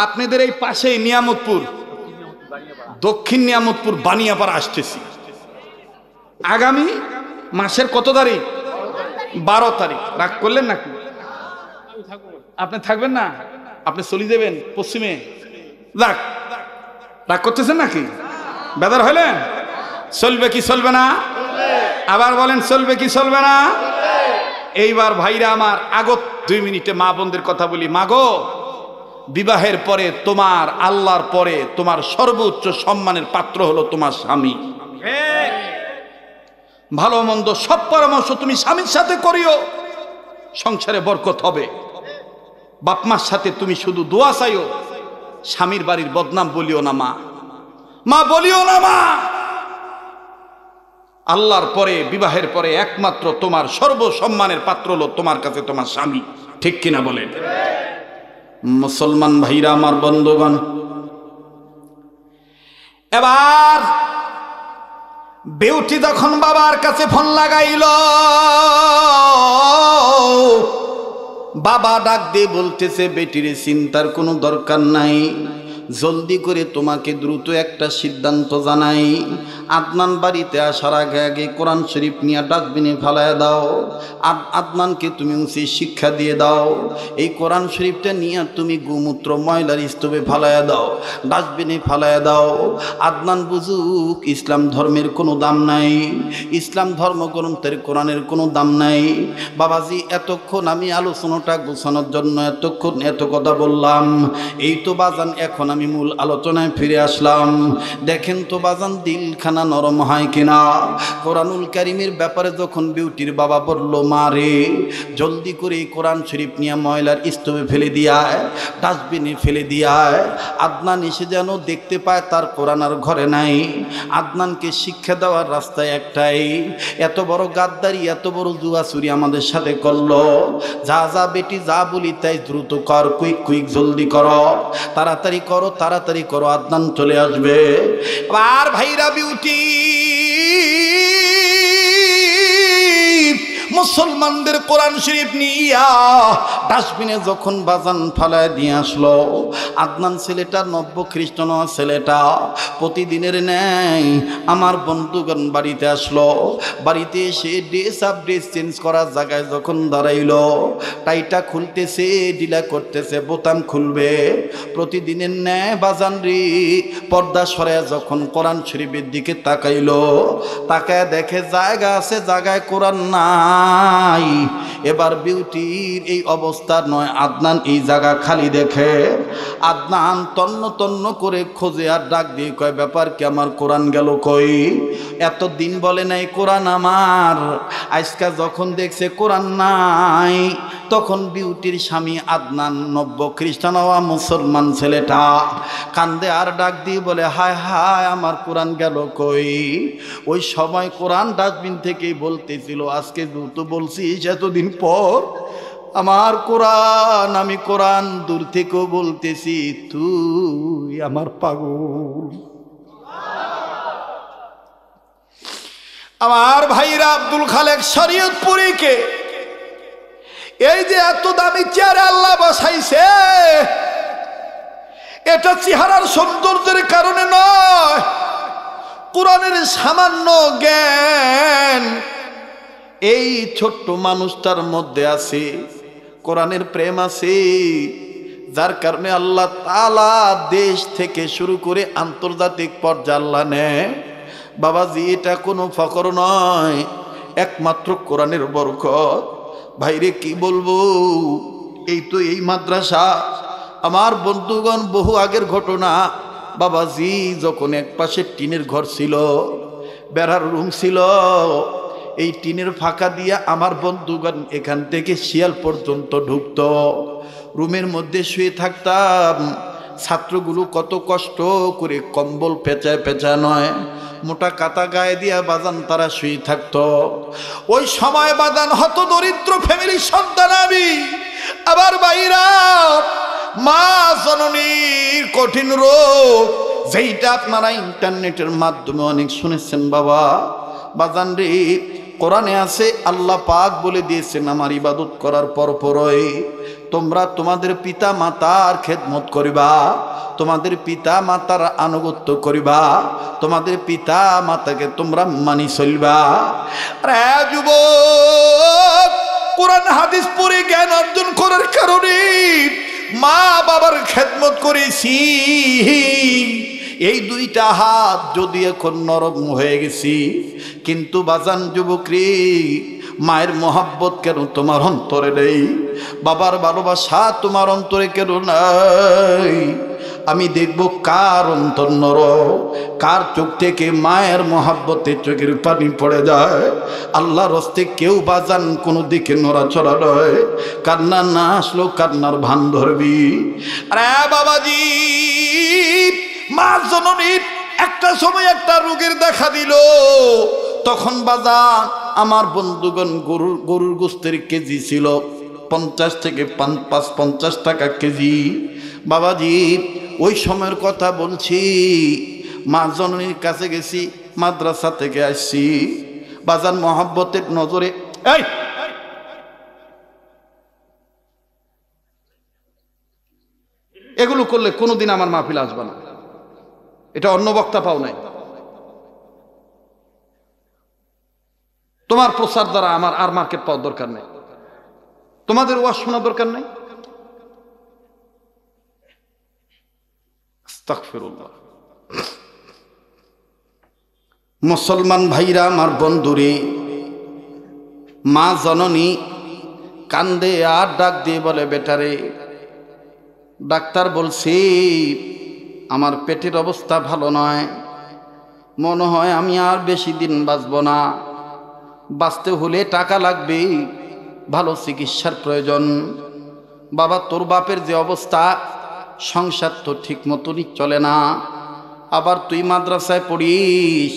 আপনাদের এই পাশেই নিয়ামতপুর, দক্ষিণ নিয়ামতপুর বানিয়াপাড়া আসতেছি। আগামী মাসের কত তারিখ? 12 তারিখ। রাগ করলেন নাকি? আপনি থাকবেন না? আপনি চলে যাবেন পশ্চিমে? রাগ রাগ করতেছেন নাকি? বেদার হইলেন? চলবে কি চলবে না? আবার বলেন চলবে কি চলবে না? এইবার ভাইরা আমার, আগত 2 মিনিটে মা বোনদের কথা বলি। মাগো, বিবাহের পরে তোমার, আল্লাহর পরে তোমার সর্বোচ্চ সম্মানের পাত্র হলো তোমার স্বামী। ভালো মন্দ সব পরামর্শ তুমি স্বামীর সাথে করিও, সংসারে বরকত হবে। বাপ মার সাথে তুমি শুধু দোয়া চাইও, স্বামীর বাড়ির বদনাম বলিও না মা, মা বলিও না মা। আল্লাহর পরে, বিবাহের পরে একমাত্র তোমার সর্বসম্মানের পাত্র হলো তোমার কাছে তোমার স্বামী। ঠিক কিনা বলেন? মুসলমান ভাইরা আমার, বন্ধুগণ, এবার বিউটি যখন বাবার কাছে ফোন লাগাইল, বাবা ডাক দিয়ে বলতেছে, বেটিরে চিন্তার কোনো দরকার নাই, জলদি করে তোমাকে দ্রুত একটা সিদ্ধান্ত জানাই। আদনান বাড়িতে আসার আগে আগে কোরআন শরীফ নিয়ে ডাস্টবিনে ফেলায় দাও। আদনানকে তুমি উচিত শিক্ষা দিয়ে দাও। এই কোরআন শরীফটা নিয়ে তুমি গোমূত্র ময়লার স্তূপে ফেলায় দাও, ডাস্টবিনে ফেলায় দাও। আদনান বুঝুক ইসলাম ধর্মের কোনো দাম নাই, ইসলাম ধর্মগ্রন্থের কোরআনের কোনো দাম নাই। বাবাজি, এতক্ষণ আমি আলোচনাটা গোছানোর জন্য এতক্ষণ এত কথা বললাম। এই তো বাজান, এখন আমি মূল আলোচনায় ফিরে আসলাম। দেখেন তো বাজান, দিলখানা নরম হয় কিনা। কোরআনুল কারীমের ব্যাপারে যখন বিউটির বাবা বলল, মা রে, জলদি করে কোরআন শরীফ নিয়ে ময়লার স্তূপে ফেলে দিয়ায়, ডাস্টবিনে ফেলে দিয়ায়। আদনান এসে যেন দেখতে পায় তার কোরআন আর ঘরে নাই। আদনানকে শিক্ষা দেওয়ার রাস্তায় একটাই, এত বড় গাদ্দারি, এত বড় জুয়াচুরি আমাদের সাথে করলো। যা যা বেটি, যা বলি তাই দ্রুত কর, কুইক কুইক জলদি করো, তাড়াতাড়ি করো, তাড়াতাড়ি করো, আদনান চলে আসবে। আর ভাইরা, বিউটি মুসলমানদের কোরআন শরীফ নিয়া ডাস্টবিনে যখন বাজান ফালায় দিয়ে আসলো, আদনান ছেলেটা, নব্য খ্রিস্টান ছেলেটা প্রতিদিনের ন্যায় আমার বন্ধুগণ বাড়িতে আসলো। বাড়িতে এসে ড্রেস চেঞ্জ করার জায়গায় যখন দাঁড়াইলো, টাইটা খুলতেছে, ডিলা করতেছে, বোতাম খুলবে। প্রতিদিনের ন্যায় বাজান রে, পর্দা সরায় যখন কোরআন শরীফের দিকে তাকাইলো, তাকায় দেখে জায়গা আছে, জায়গায় কোরআন নাই। এবার বিউটির এই অবস্থা নয়, আদনান এই জায়গা খালি দেখে। আদনান তন্ন তন্ন করে খোঁজে আর ডাক দিয়ে কয়, ব্যাপার কি, আমার কোরআন গেল কই? এতদিন বলে নাই কোরআন আমার, আজকা যখন দেখছে কোরআন নাই, তখন বিউটির স্বামী আদনান, নব্য খ্রিস্টান হওয়া মুসলমান ছেলেটা কান্দে আর ডাক দিয়ে বলে, হায় হায়, আমার কোরআন গেল কই? ওই সময় কোরআন ডাস্টবিন থেকেই বলতেছিল, আজকে দ্রুত বলছিস এতদিন পর আমার কোরআন, আমি কোরআন দূর থেকেও বলতেছি, তুই আমার পাগল। আমার ভাইরা আব্দুল খালেক শরীয়তপুরীকে এই যে এত দামি চেয়ারে আল্লাহ বসাইছে, এটা চেহারার সৌন্দর্যের কারণে নয়, কোরআনের সামান্য জ্ঞান এই ছোট্ট মানুষটার মধ্যে আছে, কোরআনের প্রেম আছে, যার কারণে আল্লাহ তাআলা দেশ থেকে শুরু করে আন্তর্জাতিক পর্যায়ে আল্লাহ নেয়। বাবাজি, এটা কোনো ফকর নয়, একমাত্র কোরআনের বরকত। ভাইরে কি বলবো, এই তো এই মাদ্রাসা। আমার বন্ধুগণ, বহু আগের ঘটনা। বাবাজি, যখন এক পাশে টিনের ঘর ছিল, বেড়ার রুম ছিল, এই টিনের ফাঁকা দিয়ে আমার বন্ধুগণ এখান থেকে শিয়াল পর্যন্ত ঢুকত। রুমের মধ্যে শুয়ে থাকতাম। ছাত্রগুলো কত কষ্ট করে কম্বল পেঁচায় পেঁচায় নয়, মোটা কাতা গায়ে দিয়া বাজান তারা শুয়ে থাকতো। ওই সময় বাজান হত দরিদ্র ফ্যামিলির সন্তান আমি। আবার বাইরা মা জননীর কঠিন রোগ, যেইটা আপনারা ইন্টারনেটের মাধ্যমে অনেক শুনেছেন। বাবা বাজান রে, কোরআনে আছে, আল্লাহ পাক বলে দিয়েছেন, আমার ইবাদত করার পরপরই তোমরা তোমাদের পিতা মাতার খেদমত করিবা, তোমাদের পিতা মাতার আনুগত্য করিবা, তোমাদের পিতা মাতাকে তোমরা মানি চলবা। আরে যুবক, কোরআন হাদিস পড়ে জ্ঞান অর্জন করার কারণে মা বাবার খেদমত করেছি। এই দুইটা হাত যদি এখন নরম হয়ে গেছি, কিন্তু বাজান যুবকরি, মায়ের মোহাব্বত কেন তোমার অন্তরে নেই? বাবার ভালোবাসা তোমার অন্তরে কেন নাই? আমি দেখব কার অন্তর নরম, কার চোখ থেকে মায়ের মোহাব্বতে চোখের পানি পড়ে যায়। আল্লাহর হস্তে কেউ বাজান কোনো দিকে নড়াচড়া নয়। কান্না না আসলো কান্নার ভান ধরবি। আরে বাবাজি, মা জননীর একটা সময় একটা রোগের দেখা দিল। তখন বাজান আমার বন্ধুগণ গরুর গোস্তের কেজি ছিল 50 থেকে 50 টাকা কেজি। বাবাজি, ওই সময়ের কথা বলছি। মা জননীর কাছে গেছি, মাদ্রাসা থেকে আসছি। বাজান মহব্বতের নজরে, এই এগুলো করলে কোনোদিন আমার মাহফিল আসবে না। এটা অন্য বক্তা পাও নাই। তোমার প্রচার দ্বারা আমার আর মার্কেট পাওয়ার দরকার নেই, তোমাদের ওয়াজ শোনা দরকার নেই। আস্তাগফিরুল্লাহ। মুসলমান ভাইরা, আমার বন্ধুরে, মা জননী কান্দে আর ডাক দিয়ে বলে, বেটারে, ডাক্তার বলছি আমার পেটের অবস্থা ভালো নয়, মনে হয় আমি আর বেশি দিন বাঁচব না। বাঁচতে হলে টাকা লাগবে, ভালো চিকিৎসার প্রয়োজন। বাবা, তোর বাপের যে অবস্থা, সংসার তো ঠিক মতনই চলে না। আবার তুই মাদ্রাসায় পড়িস,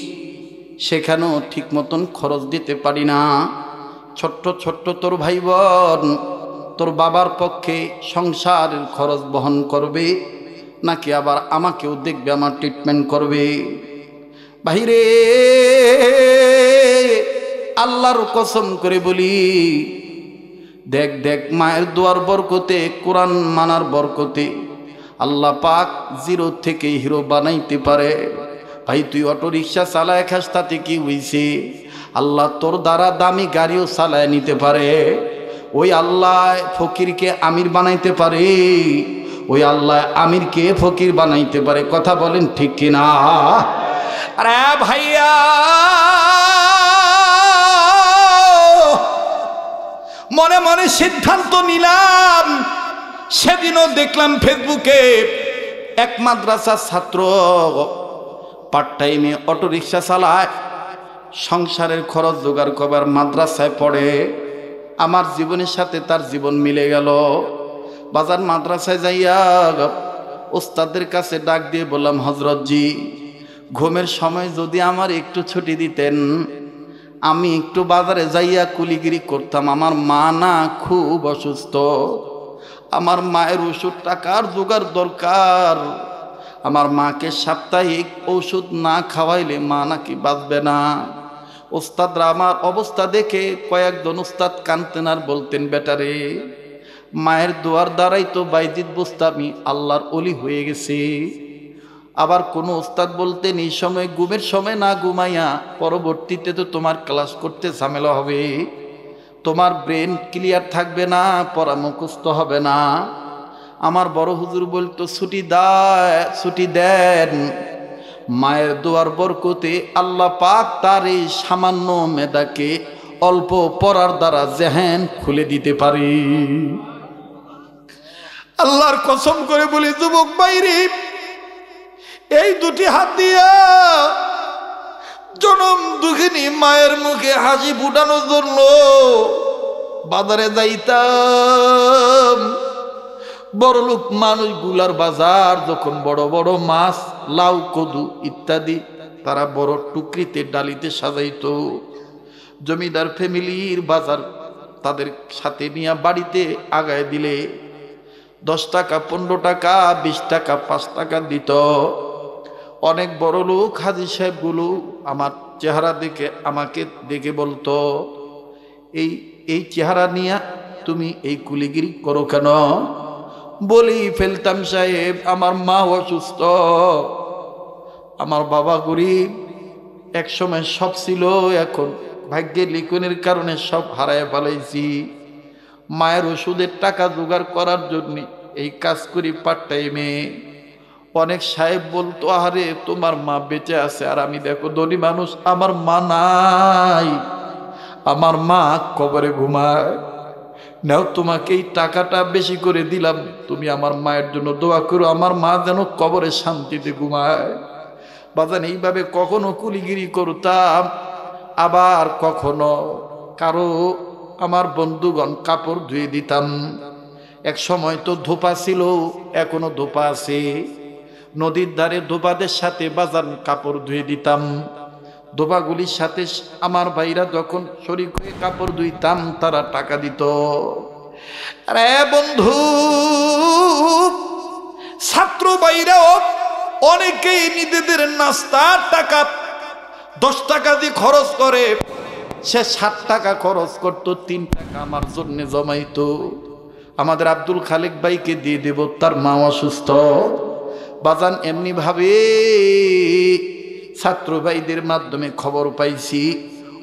সেখানেও ঠিক মতন খরচ দিতে পারি না। ছোট্ট ছোট্ট তোর ভাই বোন তোর বাবার পক্ষে সংসারের খরচ বহন করবে, নাকি আবার আমাকেও দেখবে, আমার ট্রিটমেন্ট করবে? ভাইরে, আল্লাহর কসম করে বলি, দেখ দেখ, মায়ের দোয়ার বরকতে, কোরআন মানার বরকতে আল্লাহ পাক জিরো থেকে হিরো বানাইতে পারে। ভাই, তুই অটো রিক্সা চালায় খাস, তাতে কি হইছে? আল্লাহ তোর দ্বারা দামি গাড়িও চালায় নিতে পারে। ওই আল্লাহ ফকিরকে আমির বানাইতে পারে, ওই আল্লাহ আমিরকে ফকির বানাইতে পারে। কথা বলেন ঠিক কিনা? আরে ভাইয়া, মনে মনে সিদ্ধান্ত নিলাম। সেদিনও দেখলাম ফেসবুকে এক মাদ্রাসার ছাত্র পার্ট টাইমে অটো রিক্সা চালায়, সংসারের খরচ জোগাড় করবার মাদ্রাসায় পড়ে। আমার জীবনের সাথে তার জীবন মিলে গেল। বাজার মাদ্রাসায় যাইয়া ওস্তাদের কাছে ডাক দিয়ে বললাম, হজরতজি, ঘুমের সময় যদি আমার একটু ছুটি দিতেন, আমি একটু বাজারে যাইয়া কুলিগিরি করতাম। আমার মা না খুব অসুস্থ, আমার মায়ের ওষুধ টাকার জোগাড় দরকার। আমার মাকে সাপ্তাহিক ওষুধ না খাওয়াইলে মা নাকি বাঁচবে না। ওস্তাদরা আমার অবস্থা দেখে কয়েকজন ওস্তাদ কাঁদতেন আর বলতেন, বেটারে মায়ের দোয়ার দ্বারাই তো বাইজিদ বোস্তামি আল্লাহর ওলি হয়ে গেছে। আবার কোনো ওস্তাদ বলতেন, এই সময় ঘুমের সময় না ঘুমাইয়া পরবর্তীতে তো তোমার ক্লাস করতে ঝামেলা হবে, তোমার ব্রেন ক্লিয়ার থাকবে না, পড়া মুখস্থ হবে না। আমার বড় হুজুর বলতো, ছুটি দেন। মায়ের দোয়ার বরকতে আল্লাহ পাক তার এই সামান্য মেধাকে অল্প পড়ার দ্বারা জেহেন খুলে দিতে পারি। আল্লাহর কসম করে বলি যুবক বাইরে, এই দুটি হাত দিয়া জনম দুঃখিনী মায়ের মুখে হাসি ফুটানোর জন্য বাজারে যাইতাম। বড় লোক মানুষগুলার বাজার যখন বড় বড় মাছ, লাউ, কদু ইত্যাদি তারা বড় টুকরিতে ডালিতে সাজাইতো, জমিদার ফ্যামিলির বাজার তাদের সাথে নিয়ে বাড়িতে আগায় দিলে 10 টাকা, 15 টাকা, 20 টাকা, 5 টাকা দিত। অনেক বড় লোক হাজি সাহেবগুলো আমার চেহারা দেখে আমাকে দেখে বলতো, এই চেহারা নিয়ে তুমি এই কুলিগিরি করো কেন? বলি ফেলতাম, সাহেব আমার মা অসুস্থ, আমার বাবা গরিব, এক সময় সব ছিল, এখন ভাগ্যে লিখনের কারণে সব হারায় ফেলাইছি। মায়ের ওষুধের টাকা জোগাড় করার জন্য এই কাজ করি পার্ট টাইমে। অনেক সাহেব বলতো, আরে তোমার মা বেঁচে আছে, আর আমি দেখো ধনী মানুষ, আমার মা নাই, আমার মা কবরে ঘুমায়। নাও তোমাকে এই টাকাটা বেশি করে দিলাম, তুমি আমার মায়ের জন্য দোয়া করো, আমার মা যেন কবরে শান্তিতে ঘুমায়। বাজান এইভাবে কখনো কুলিগিরি করতাম, আবার কখনো কারো আমার বন্ধুগণ কাপড় ধুয়ে দিতাম। এক সময় তো ধোপা ছিল, এখনো ধোপা আছে, নদীর ধারে ধোপাদের সাথে বাজার কাপড় ধুয়ে দিতাম। ধোপাগুলির সাথে আমার ভাইরা যখন শরীক হয়ে কাপড় ধুইতাম, তারা টাকা দিত। আরে বন্ধু, ছাত্র ভাইরাও অনেকেই নিজেদের নাস্তার টাকা 10 টাকা দিয়ে খরচ করে, সে 7 টাকা খরচ করতো, 3 টাকা আমার জন্য জমাইতো। আমাদের আব্দুল খালেক ভাইকে দিয়ে দেব, তার মা অসুস্থ। বাজান এমনি ভাবে ছাত্র ভাইদের মাধ্যমে খবর পাইছি,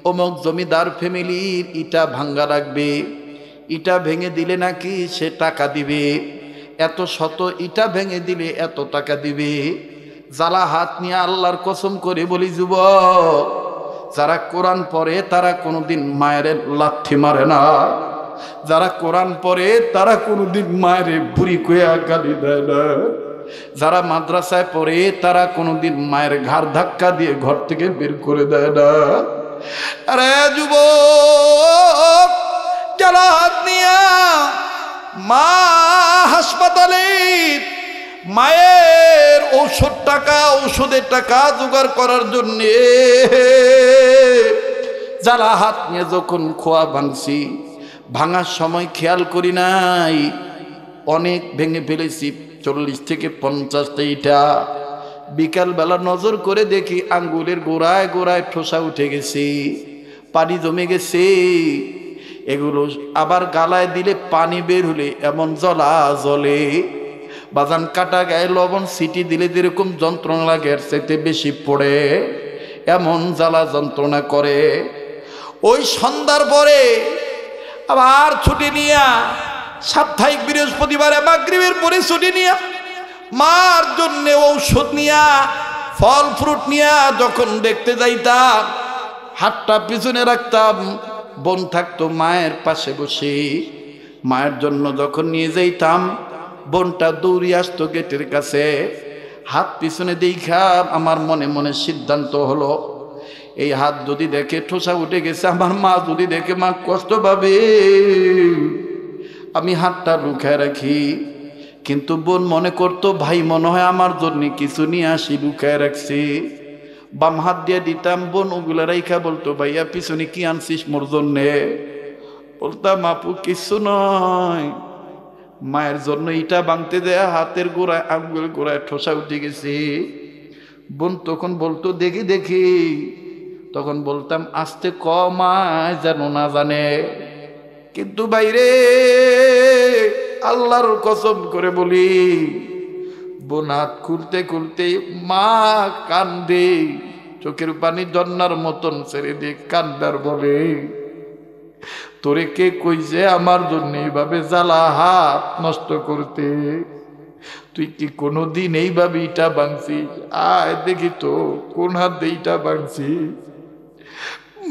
অমুক জমিদার ফ্যামিলির ইটা ভাঙ্গা রাখবে, ইটা ভেঙে দিলে নাকি সে টাকা দিবে, এত শত ইটা ভেঙে দিলে এত টাকা দিবে। জ্বালা হাত নিয়ে আল্লাহর কসম করে বলি, যুবক যারা কোরআন পড়ে তারা কোনোদিন মায়ের লাথি মারে না, যারা কোরআন পড়ে তারা কোনোদিন মায়ের বুড়ি কইয়া গালি দেয় না, যারা মাদ্রাসায় পড়ে তারা কোনোদিন মায়ের ঘাড় ধাক্কা দিয়ে ঘর থেকে বের করে দেয় না। আরে যুবক, যারা হাত নিয়া মা হাসপাতালে মায়ের ঔষধের টাকা জোগাড় করার জন্যে যারা হাত নিয়ে যখন খোয়া ভাঙছি, ভাঙার সময় খেয়াল করি নাই, অনেক ভেঙে ফেলেছি, 40 থেকে 50টা ইটা। বিকালবেলা নজর করে দেখি আঙ্গুলের গোড়ায় গোড়ায় ঠোসা উঠে গেছে, পানি জমে গেছে। এগুলো আবার গালায় দিলে পানি বের হলে এমন জ্বলা জ্বলে। বাজান কাটা গায়ে লবণ সিটি দিলে যেরকম যন্ত্রণা লাগে, এর চাইতে বেশি পড়ে, এমন জ্বালা যন্ত্রণা করে। ওই সন্ধ্যার পরে আবার ছুটি নিয়া, সাপ্তাহিক বৃহস্পতিবারে মাগরিবের পরে ছুটি নিয়া মার জন্য ঔষধ নিয়া, ফল ফ্রুট নিয়া যখন দেখতে যাইতাম, হাতটা পিছনে রাখতাম, বোন থাকতো মায়ের পাশে বসে। মায়ের জন্য যখন নিয়ে যাইতাম, বোনটা দৌড়ি আসতো গেটের কাছে, হাত পিছনে দেখা আমার মনে মনে সিদ্ধান্ত হলো, এই হাত যদি দেখে ঠোসা উঠে গেছে, আমার মা যদি দেখে মা কষ্ট পাবে, আমি হাতটা লুকায় রাখি। কিন্তু বোন মনে করতো ভাই মনে হয় আমার জন্য কিছু নিয়ে আসি, লুকায় রাখছি। বাম হাত দিয়ে দিতাম, বোন ওগুলা রাইখা বলতো, ভাইয়া পিছনে কি আনছিস মোর জন্যে? বলতাম আপু কিছু নয়, মায়ের জন্য ইটা ভাঙতে দেয়া হাতের গোড়ায় আঙ্গুলের গোড়ায় ঠোসা উঠে গেছে। বোন তখন বলতো, দেখি দেখি তখন বলতাম আস্তে কমায় যেন না জানে। কিন্তু বাইরে আল্লাহর কসম করে বলি, বোনাত খুলতে খুলতে মা কান্দে, চোখের পানি ঝর্ণার মতন ছেড়ে দিয়ে কান্দার বলে, তোরে কে কইছে আমার জন্য এইভাবে জ্বালা হাত নষ্ট করতে? তুই কি কোনোদিন এইভাবে ইটা ভাঙছিস? আয় দেখি তো কোন হাত দিয়ে ইটা ভাঙছি।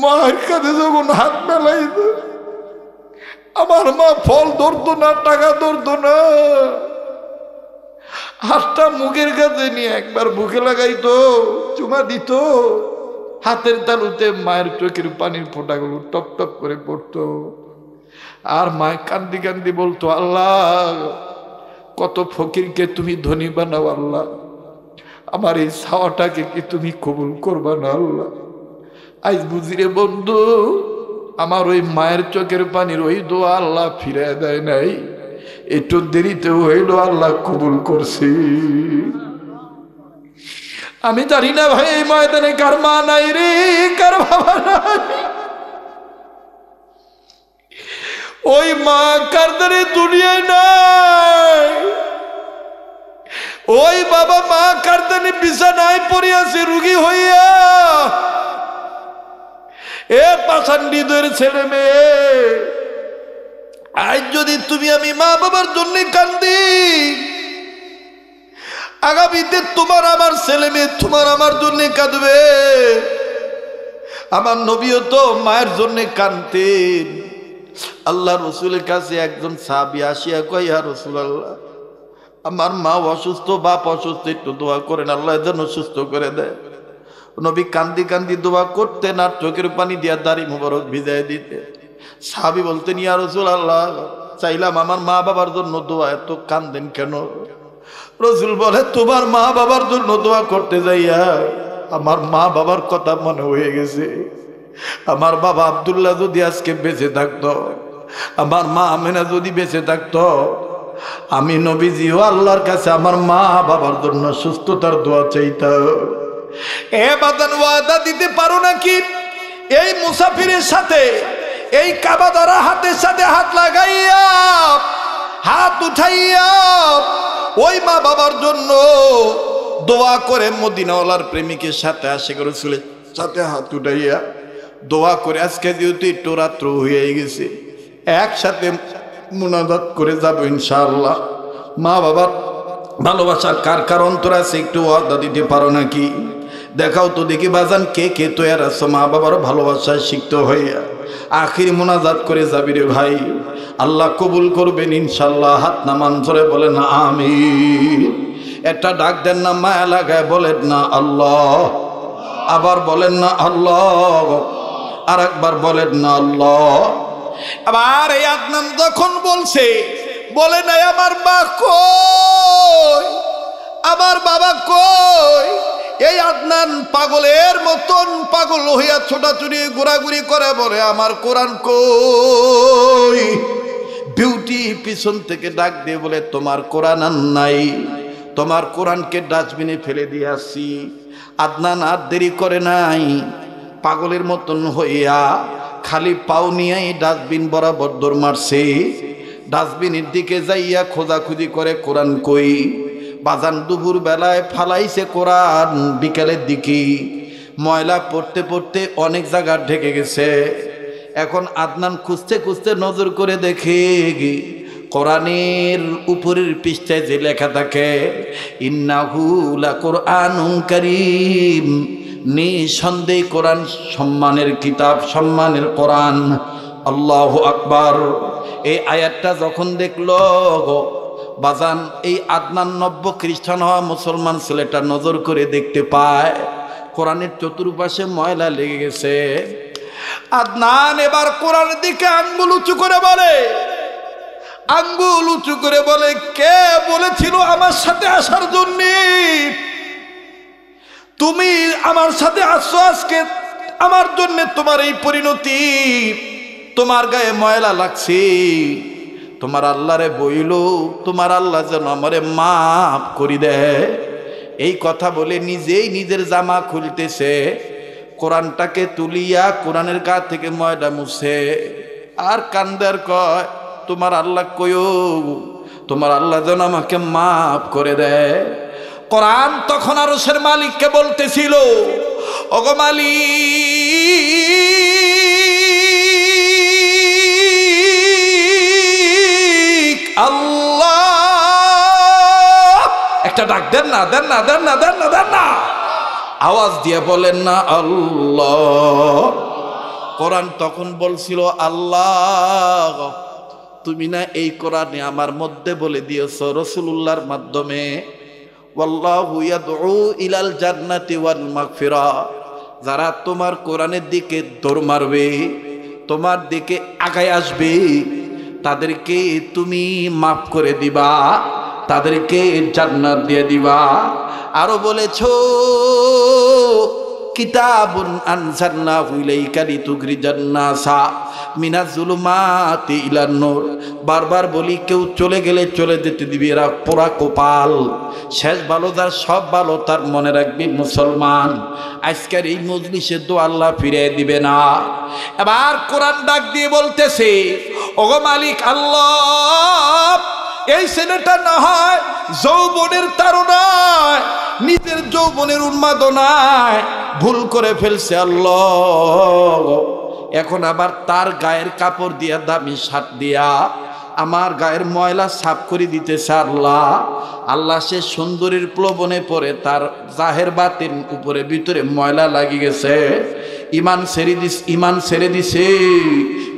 মায়ের কাছে যখন হাত মেলাইত, আমার মা ফল ধরতো না, টাকা ধরতো না, হাতটা মুখের কাছে নিয়ে একবার বুকে লাগাইতো, চুমা দিত, হাতের তালুতে মায়ের চোখের পানির ফোঁটাগুলো টপ টপ করে পড়তো। আর মায় কান্দি কান্দি বলতো, আল্লাহ কত ফকিরকে তুমি ধনী বানাও আল্লাহ, আমার এই ছাওয়াটাকে কি তুমি কবুল করবা না আল্লাহ? আজ বুঝিরে বন্ধু, আমার ওই মায়ের চোখের পানির ওই দোয়া আল্লাহ ফিরে দেয় নাই, একটু দেরিতে হইল আল্লাহ কবুল করছি। আমি জানি না ভাই এই ময়দানে কার মা নাই রে, কার বাবা নাই। ওই মা কার দ্বারে দুনিয়ায় নাই, ওই বাবা মা কার দ্বারে বিছানায় পড়ে আছে রুগী হইয়া। এ পাষাণ্ডিদের ছেলে মেয়ে, আজ যদি তুমি আমি মা বাবার জন্য কান্দি, আগামীতে তোমার আমার ছেলে মেয়ে তোমার আমার জন্য কাঁদবে। আমার নবীও তো মায়ের জন্য কাঁদতেন। আল্লাহ রসুলের কাছে একজন সাহাবী আসিয়া কয়, ইয়া রাসূলুল্লাহ, আমার মা অসুস্থ, বাপ অসুস্থ, একটু দোয়া করেন আল্লাহ যেন সুস্থ করে দেয়। নবী কান্দি কান্দি দোয়া করতেন আর চোখের পানি দিয়া দাড়ি মুবারক ভিজাই দিতে। সাহাবী বলতেন, ইয়া রাসূলুল্লাহ, চাইলাম আমার মা বাবার জন্য দোয়া, এত কান্দেন কেন? রসুল বলে, তোমার মা বাবার জন্য দোয়া করতে যাইয়া আমার মা বাবার কথা মনে হয়ে গেছে। আমার বাবা আব্দুল্লাহ যদি আজকে বেঁচে থাকতো, আমার মা আমেনা যদি বেঁচে থাকতো, আমি নবীজিও আল্লাহর কাছে আমার মা বাবার জন্য সুস্থতার দোয়া চাইতাম। এ বাদান, ওয়াদা দিতে পারো নাকি এই মুসাফিরের সাথে, এই কাবা ধরা হাতের সাথে হাত লাগাইয়া, হাত উঠাইয়া ওই মা বাবার জন্য দোয়া করে মদিনাওয়ালার প্রেমিকের সাথে আশিক রাসূলের সাথে হাত উঠাইয়া দোয়া করে, আজকে যেহেতু একটু রাত্র হয়ে গেছে, একসাথে মুনাজাত করে যাবো ইনশাআল্লাহ। মা বাবার ভালোবাসা কার কার অন্তর আছে একটু ওয়াদা দিতে পারো নাকি? দেখাও তো দেখি বাজান, কে কে তৈয়ার আছো মা বাবার ভালোবাসায় শিখতে হইয়া আখির মুনাজাত করে যাবি রে ভাই। আল্লাহ কবুল করবেন ইনশাআল্লাহ। হাত নামান ধরে বলেন আমিন। একটা ডাক দেন না, মায়া লাগায় বলেন না আল্লাহ, আবার বলেন না আল্লাহ, আর একবার বলেন না আল্লাহ। আবার এই আদনান যখন বলছে, বলে নাই আমার মা কই, আমার বাবা কই। এই আদনান পাগলের মতন পাগল হইয়া ছোটাছুটি ঘোরাঘুরি করে, বলে আমার কোরআন কই। বিউটি পিছন থেকে ডাক দিয়ে বলে, তোমার কোরআন আর নাই, তোমার কোরআনকে ডাস্টবিনে ফেলে দিয়ে আসছি। আদনান আর দেরি করে নাই, পাগলের মতন হইয়া খালি পাও নিয়ে ডাস্টবিন বরাবর দৌড় মারছে। ডাস্টবিনের দিকে যাইয়া খোঁজাখুঁজি করে কোরআন কই। বাজান দুপুর বেলায় ফালাইছে কোরআন, বিকেলের দিকে ময়লা পড়তে পড়তে অনেক জায়গা ঢেকে গেছে। এখন আদনান খুঁজতে খুঁজতে নজর করে দেখে কোরআনের উপরের পৃষ্ঠায় যে লেখা থাকে, ইন্নাহু লাকুরআনুন কারীম, নিঃসন্দেহ কোরআন সম্মানের কিতাব, সম্মানের কোরআন। আল্লাহু আকবার। এই আয়াতটা যখন দেখলো বাজান, এই আদনান নব্য খ্রিস্টান হওয়া মুসলমান ছেলেটা নজর করে দেখতে পায় কোরআনের চতুর্পাশে ময়লা লেগে গেছে। আদনান এবার কোরআনের দিকে আঙ্গুল উঁচু করে বলে, আঙ্গুল উঁচু করে বলে, কে বলেছিল আমার সাথে আসার জন্য? তুমি আমার সাথে আসছো আজকে, আমার জন্য তোমার এই পরিণতি, তোমার গায়ে ময়লা লাগছে। তোমার আল্লাহরে বইল, তোমার আল্লাহ যেন আমারে মাফ করি দেয়। এই কথা বলে নিজেই নিজের জামা খুলতেছে, কোরআনটাকে তুলিয়া কোরআনের গা থেকে ময়লা মুছে আর কান্দার কয় তোমার আল্লাহ কইও তোমার আল্লাহ যেন আমাকে মাফ করে দেয়। কোরআন তখন আরশের মালিককে বলতেছিল, ওগো মালিক আল্লাহ, একটা ডাক দেন না, দেন না, দেন না, দেন না, দেন না, আওয়াজ দিয়ে বলেন না আল্লাহ। কোরআন তখন বলছিল, আল্লাহ তুমি না এই কোরআনে আমার মধ্যে বলে দিয়েছো রাসূলুল্লাহর মাধ্যমে, ওয়াল্লাহু ইয়াদউ ইলাল জান্নাতি ওয়াল মাগফিরা, যারা তোমার কোরআনের দিকে দৌড় মারবে, তোমার দিকে আগায় আসবে, তাদেরকে তুমি মাফ করে দিবা, তাদেরকে জান্নাত দিয়ে দিবা। আরো বলেছো কিতাবুন আনজালনাহু ইলাইকা লিতুখরিজান নাসা মিনাজ জুলুমাতি ইলান নূর। বারবার বলি, কেউ চলে গেলে চলে যেতে দিবি, এরা পোড়া কপাল, শেষ ভালো যার সব ভালো তার, মনে রাখবি মুসলমান আজকের এই মজলিসে তো আল্লাহ ফিরিয়ে দিবে না। এবার কোরআন ডাক দিয়ে বলতেছে, ওগো মালিক আল্লাহ, এই ছেলেটা না হয় যৌবনের তাড়নায়, নিজের যৌবনের উন্মাদনায় ভুল করে ফেলছে আল্লাহ, এখন আবার তার গায়ের কাপড় দিয়া, দামি শার্ট দিয়া আমার গায়ের ময়লা সাফ করে দিতেছে আল্লাহ। আল্লাহ সে সুন্দরীর প্লবনে পড়ে তার জাহের বাতিন উপরে ভিতরে ময়লা লাগি গেছে, ইমান ছেড়ে দিছে,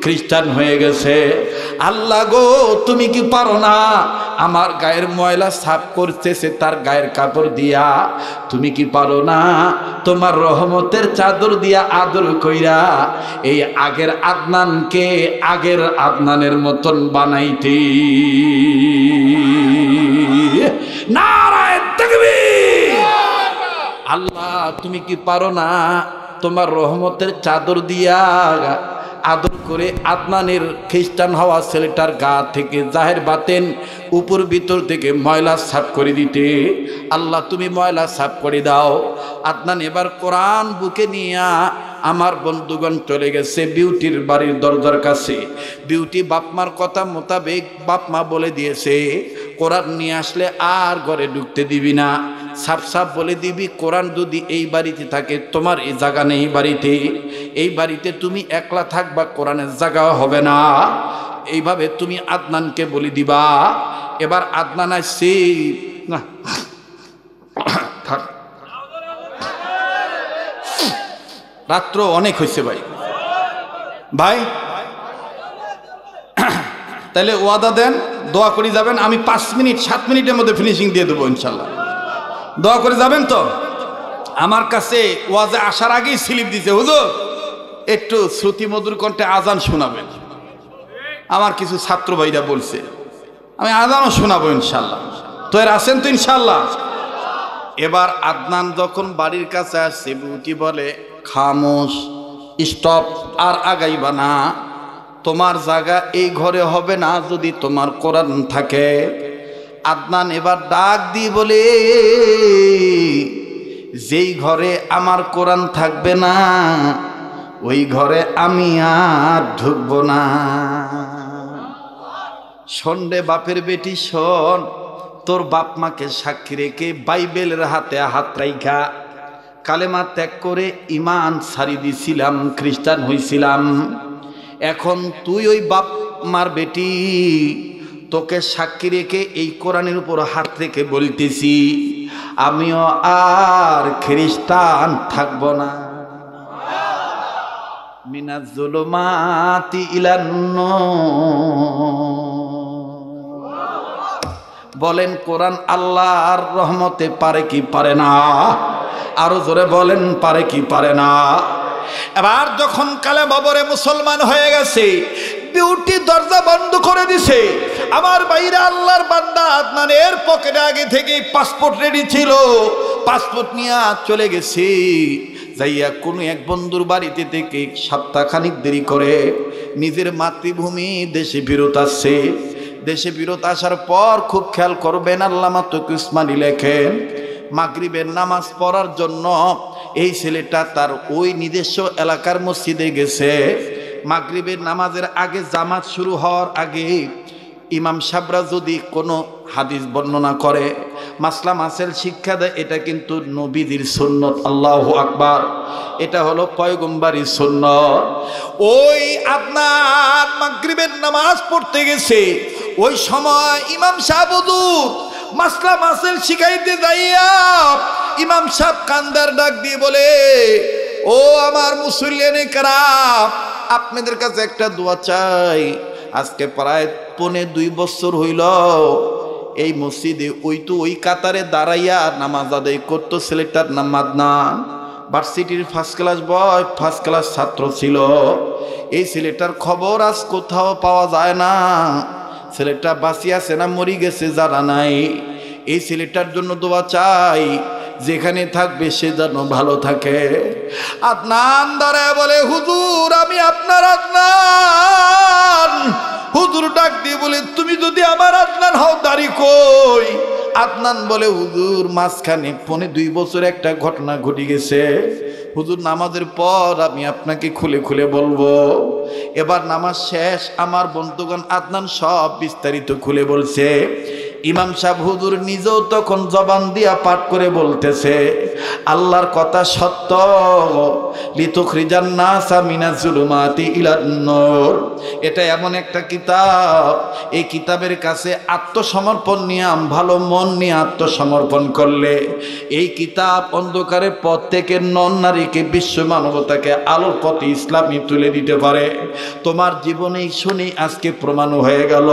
খ্রিস্টান হয়ে গেছে। আল্লাহ গো তুমি কি পারো না, আমার গায়ের ময়লা সাফ করতেছে তার গায়ের কাপড় দিয়া, তুমি কি পারো না তোমার রহমতের চাদর দিয়া আদর কইরা এই আগের আদনানকে আগের আদনানের মতন বানাইতে? নারায়ে তাকবীর! আল্লাহ তুমি কি পারো না তোমার রহমতের চাদর দিয়া আদর করে আদনানের খ্রিস্টান হওয়া ছেলেটার গা থেকে জাহের বাতেন উপর ভিতর থেকে ময়লা সাফ করে দিতে? আল্লাহ তুমি ময়লা সাফ করে দাও। আদনান এবার কোরআন বুকে নিয়া আমার বন্ধুগণ চলে গেছে বিউটির বাড়ির দরজার কাছে। বিউটি বাপমার কথা মোতাবেক বাপমা বলে দিয়েছে, কোরআন নিয়ে আসলে আর ঘরে ঢুকতে দিবি না, সাফ সাফ বলে দিবি কোরআন যদি এই বাড়িতে থাকে তোমার এই জায়গা নেই, বাড়িতে এই বাড়িতে তুমি একলা থাকবা, কোরআনের জায়গা হবে না, এইভাবে তুমি আদনানকে বলে দিবা। এবার আদনান আসছে না, থাক, রাত্র অনেক হয়েছে ভাই, ভাই তাহলে ওয়াদা দেন, দোয়া করে যাবেন, আমি 5 মিনিট 7 মিনিটের মধ্যে ফিনিশিং দিয়ে দেবো ইনশাল্লাহ। দোয়া করে যাবেন তো? আমার কাছে ওয়াজে আসার আগেই স্লিপ দিছে, হুজুর একটু শ্রুতি মধুর কণ্ঠে আজান শোনাবেন। আমার কিছু ছাত্র ভাইরা বলছে, আমি আজানও শোনাবো ইনশাল্লাহ, তো এর আছেন তো ইনশাল্লাহ? এবার আদনান যখন বাড়ির কাছে আসছে, বিউটি বলে খামোশ, স্টপ, আর আগাইবা না, তোমার জায়গা এই ঘরে হবে না যদি তোমার কোরআন থাকে। আদনান এবার ডাক দিয়ে বলে, যেই ঘরে আমার কোরআন থাকবে না ওই ঘরে আমি আর ঢুকবো না। শোন রে বাপের বেটি শোন, তোর বাপ মাকে সাক্ষী রেখে বাইবেলের হাতে হাত রাইখা কালেমা ত্যাগ করে ইমান ছাড়ি দিছিলাম, খ্রিস্টান হইছিলাম। এখন তুই ওই বাপ মার বেটি, তোকে সাক্ষী রেখে এই কোরআনের উপর হাত রেখে বলতেছি আমিও আর খ্রিস্টান থাকব না। মিনাজ জুলুমাতি ইলান নূর। বলেন কোরআন আল্লাহর রহমতে পারে কি পারে না? আরো জোরে বলেন পারে কি পারে না? এবার যখন কালেমা পড়ে মুসলমান হয়ে গেছে, বিউটি দরজা বন্ধ করে দিছে। আমার বাইরে আল্লাহর বান্দা আদনানের পকেটে আগে থেকেই পাসপোর্ট রেডি ছিল, পাসপোর্ট নিয়ে চলে গেছে। যাইয়া কোনো এক বন্ধুর বাড়িতে থেকে সপ্তাহখানিক দেরি করে নিজের মাতৃভূমি দেশে ফেরত আসছে। দেশে ফেরত আসার পর খুব খেয়াল করবেন, আল্লামা তকি উসমানী লেখেন মাগরিবের নামাজ পড়ার জন্য এই ছেলেটা তার ওই নিজস্ব এলাকার মসজিদে গেছে। মাগরিবের নামাজের আগে জামাত শুরু হওয়ার আগে ইমাম সাহেবরা যদি কোনো হাদিস বর্ণনা করে, মাসলা মাসেল শিক্ষা দেয়, এটা কিন্তু নবীদের সুন্নত। আল্লাহু আকবার। এটা হলো পয়গম্বরী সুন্নত। ওই আপনার মাগরিবের নামাজ পড়তে গেছে, ওই সময় ইমাম সাহেব হুজুর মাসলা মাসেল শিখাইতে যাইয়া ইমাম সাহেব কান্দার ডাক দিয়ে বলে, ও আমার মুসল্লিয়ানে কেরাম, আপনাদের কাছে একটা দোয়া চাই। আজকে প্রায় 2.5 বছর হইল এই মসজিদে ওই কাতারে দাঁড়াইয়া নামাজ আদায় করতো। ছেলেটার নাম মাদনান, ভার্সিটির ফার্স্ট ক্লাস বয়, ফার্স্ট ক্লাস ছাত্র ছিল। এই ছেলেটার খবর আজ কোথাও পাওয়া যায় না। ছেলেটা বাঁচি আছে না মরি গেছে জানা নাই। এই ছেলেটার জন্য দোয়া চাই, যেখানে থাকবে সে যেন ভালো থাকে। আদনান দাঁড়ায় বলে, হুজুর আমি আপনার আদনান। হুজুর ডাক দিয়ে বলে, তুমি যদি আমার আদনান হও দাড়ি কই? আদনান বলে, হুজুর মাঝখানে 2.5 বছর একটা ঘটনা ঘটে গেছে। হুজুর নামাজের পর আমি আপনাকে খুলে খুলে বলবো। এবার নামাজ শেষ, আমার বন্ধুগণ আদনান সব বিস্তারিত খুলে বলছে। ইমাম সাহেব হুজুর নিজেও তখন জবান দিয়া পাঠ করে বলতেছে, আল্লাহর কথা সত্য, লিতুখরিজান নাসা মিনাজ জুলুমাতি ইলান নূর। এটা এমন একটা কিতাব, এই কিতাবের কাছে আত্মসমর্পণ নিয়ে, ভালো মন নিয়ে আত্মসমর্পণ করলে এই কিতাব অন্ধকারের পথ থেকে নন নারীকে, বিশ্ব মানবতাকে আলোর পথে ইসলামী তুলে দিতে পারে। তোমার জীবনেই শুনি আজকে প্রমাণ হয়ে গেল।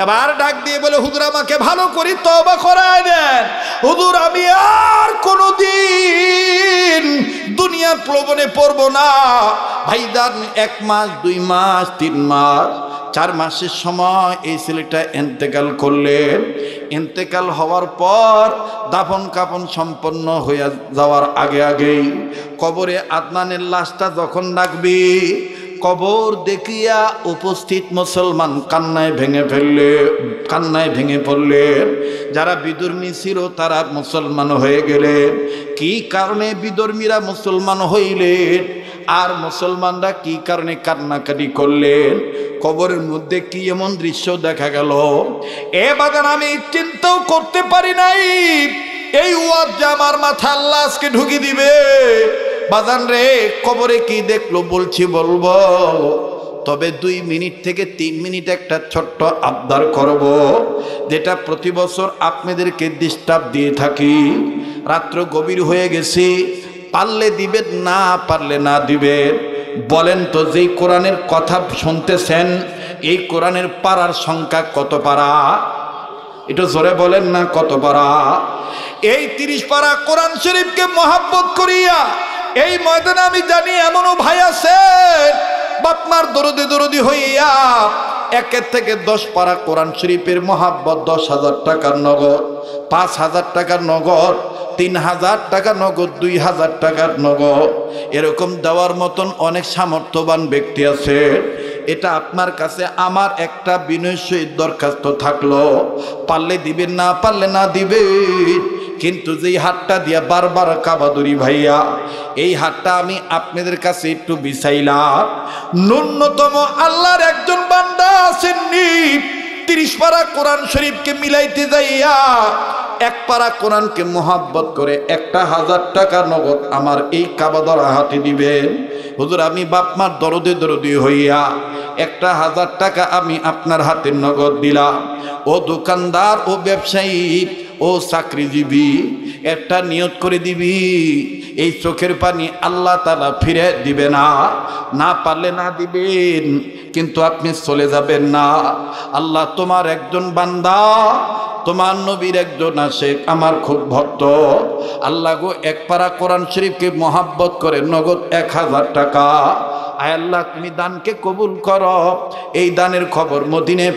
এবার ডাক দিয়ে বলে, হুজুর আমাকে ভালো করে তওবা করায় দেন। হুজুর আমি আর কোনোদিন দুনিয়ার প্রলোভনে পড়ব না। ভাইজান 1 মাস 2 মাস 3 মাস 4 মাসের সময় এই ছেলেটা ইন্তেকাল করলেন। ইন্তেকাল হওয়ার পর দাফন কাফন সম্পন্ন হয়ে যাওয়ার আগেই কবরে আদনানের লাশটা যখন রাখবি, কবর দেখিয়া উপস্থিত মুসলমান কান্নায় ভেঙে পড়লেন। যারা বিধর্মী ছিল তারা মুসলমান হয়ে গেলেন। কি কারণে বিধর্মীরা মুসলমান হইলেন আর মুসলমানরা কি কারণে কান্নাকাটি করলেন? কবরের মধ্যে কি এমন দৃশ্য দেখা গেল এ বাগান আমি চিন্তাও করতে পারি নাই। এই ওয়াজ যে আমার মাথা আল্লাহ আজকে ঢুকি দিবে। বাজান রে, কবরে কি দেখলো বলবো, তবে 2 মিনিট থেকে 3 মিনিট একটা ছোট্ট আবদার করব, যেটা প্রতি বছর আপনাদেরকে ডিস্টার্ব দিয়ে থাকি। রাত্র গভীর হয়ে গেছে, পারলে দিবেন, না পারলে না দিবেন। বলেন তো, যেই কোরআনের কথা শুনতেছেন এই কোরআনের পারার সংখ্যা কত পারা? একটু জোরে বলেন না, কত পারা? এই 30 পারা কোরআন শরীফকে মহাব্বত করিয়া এই ময়দানে আমি জানি এমনও ভাই আছেন বাপমার দরদি হইয়া 1 থেকে 10 পারা কোরআন শরীফের মহাব্বত 10,000 টাকার নগদ, 5,000 টাকার নগদ, 3,000 টাকা নগদ, 2,000 টাকার নগদ, এরকম দেওয়ার মতন অনেক সামর্থ্যবান ব্যক্তি আছে। এটা আপনার কাছে আমার একটা বিনয় সহিত দরখাস্ত থাকলো, পারলে দিবেন, না পারলে না দিবেন। কিন্তু যেই হাতটা দিয়া বারবার কাবাদুরি ভাইয়া, এই হাতটা আমি আপনাদের কাছে একটু বিছাইলাম। ন্যূনতম আল্লাহর একজন বান্দা আছেননি 30 পারা কোরআন শরীফকে মিলাইতে যাইয়া 1 পারা কোরআনকে মোহাব্বত করে 1,000 টাকা নগদ আমার এই কাবাদরা হাতে দিবেন। হুজুর আমি বাপমার দরদি হইয়া 1,000 টাকা আমি আপনার হাতে নগদ দিলাম। ও দোকানদার, ও ব্যবসায়ী, ও চাকরিজীবী, একটা নিয়ত করে দিবি, এই চোখের পানি আল্লাহ তাআলা ফিরে দিবে না। না পারলে না দিবেন, কিন্তু আপনি চলে যাবেন না। আল্লাহ তোমার একজন বান্দা, তোমার নবীর একজন আশেক, আমার খুব ভক্ত। আল্লাহ গো 1 পারা কোরআন শরীফকে মহাব্বত করে নগদ 1,000 টাকা। আয় আল্লাহ তুমি দানকে কবুল করো। এই দানের খবর মদিনায়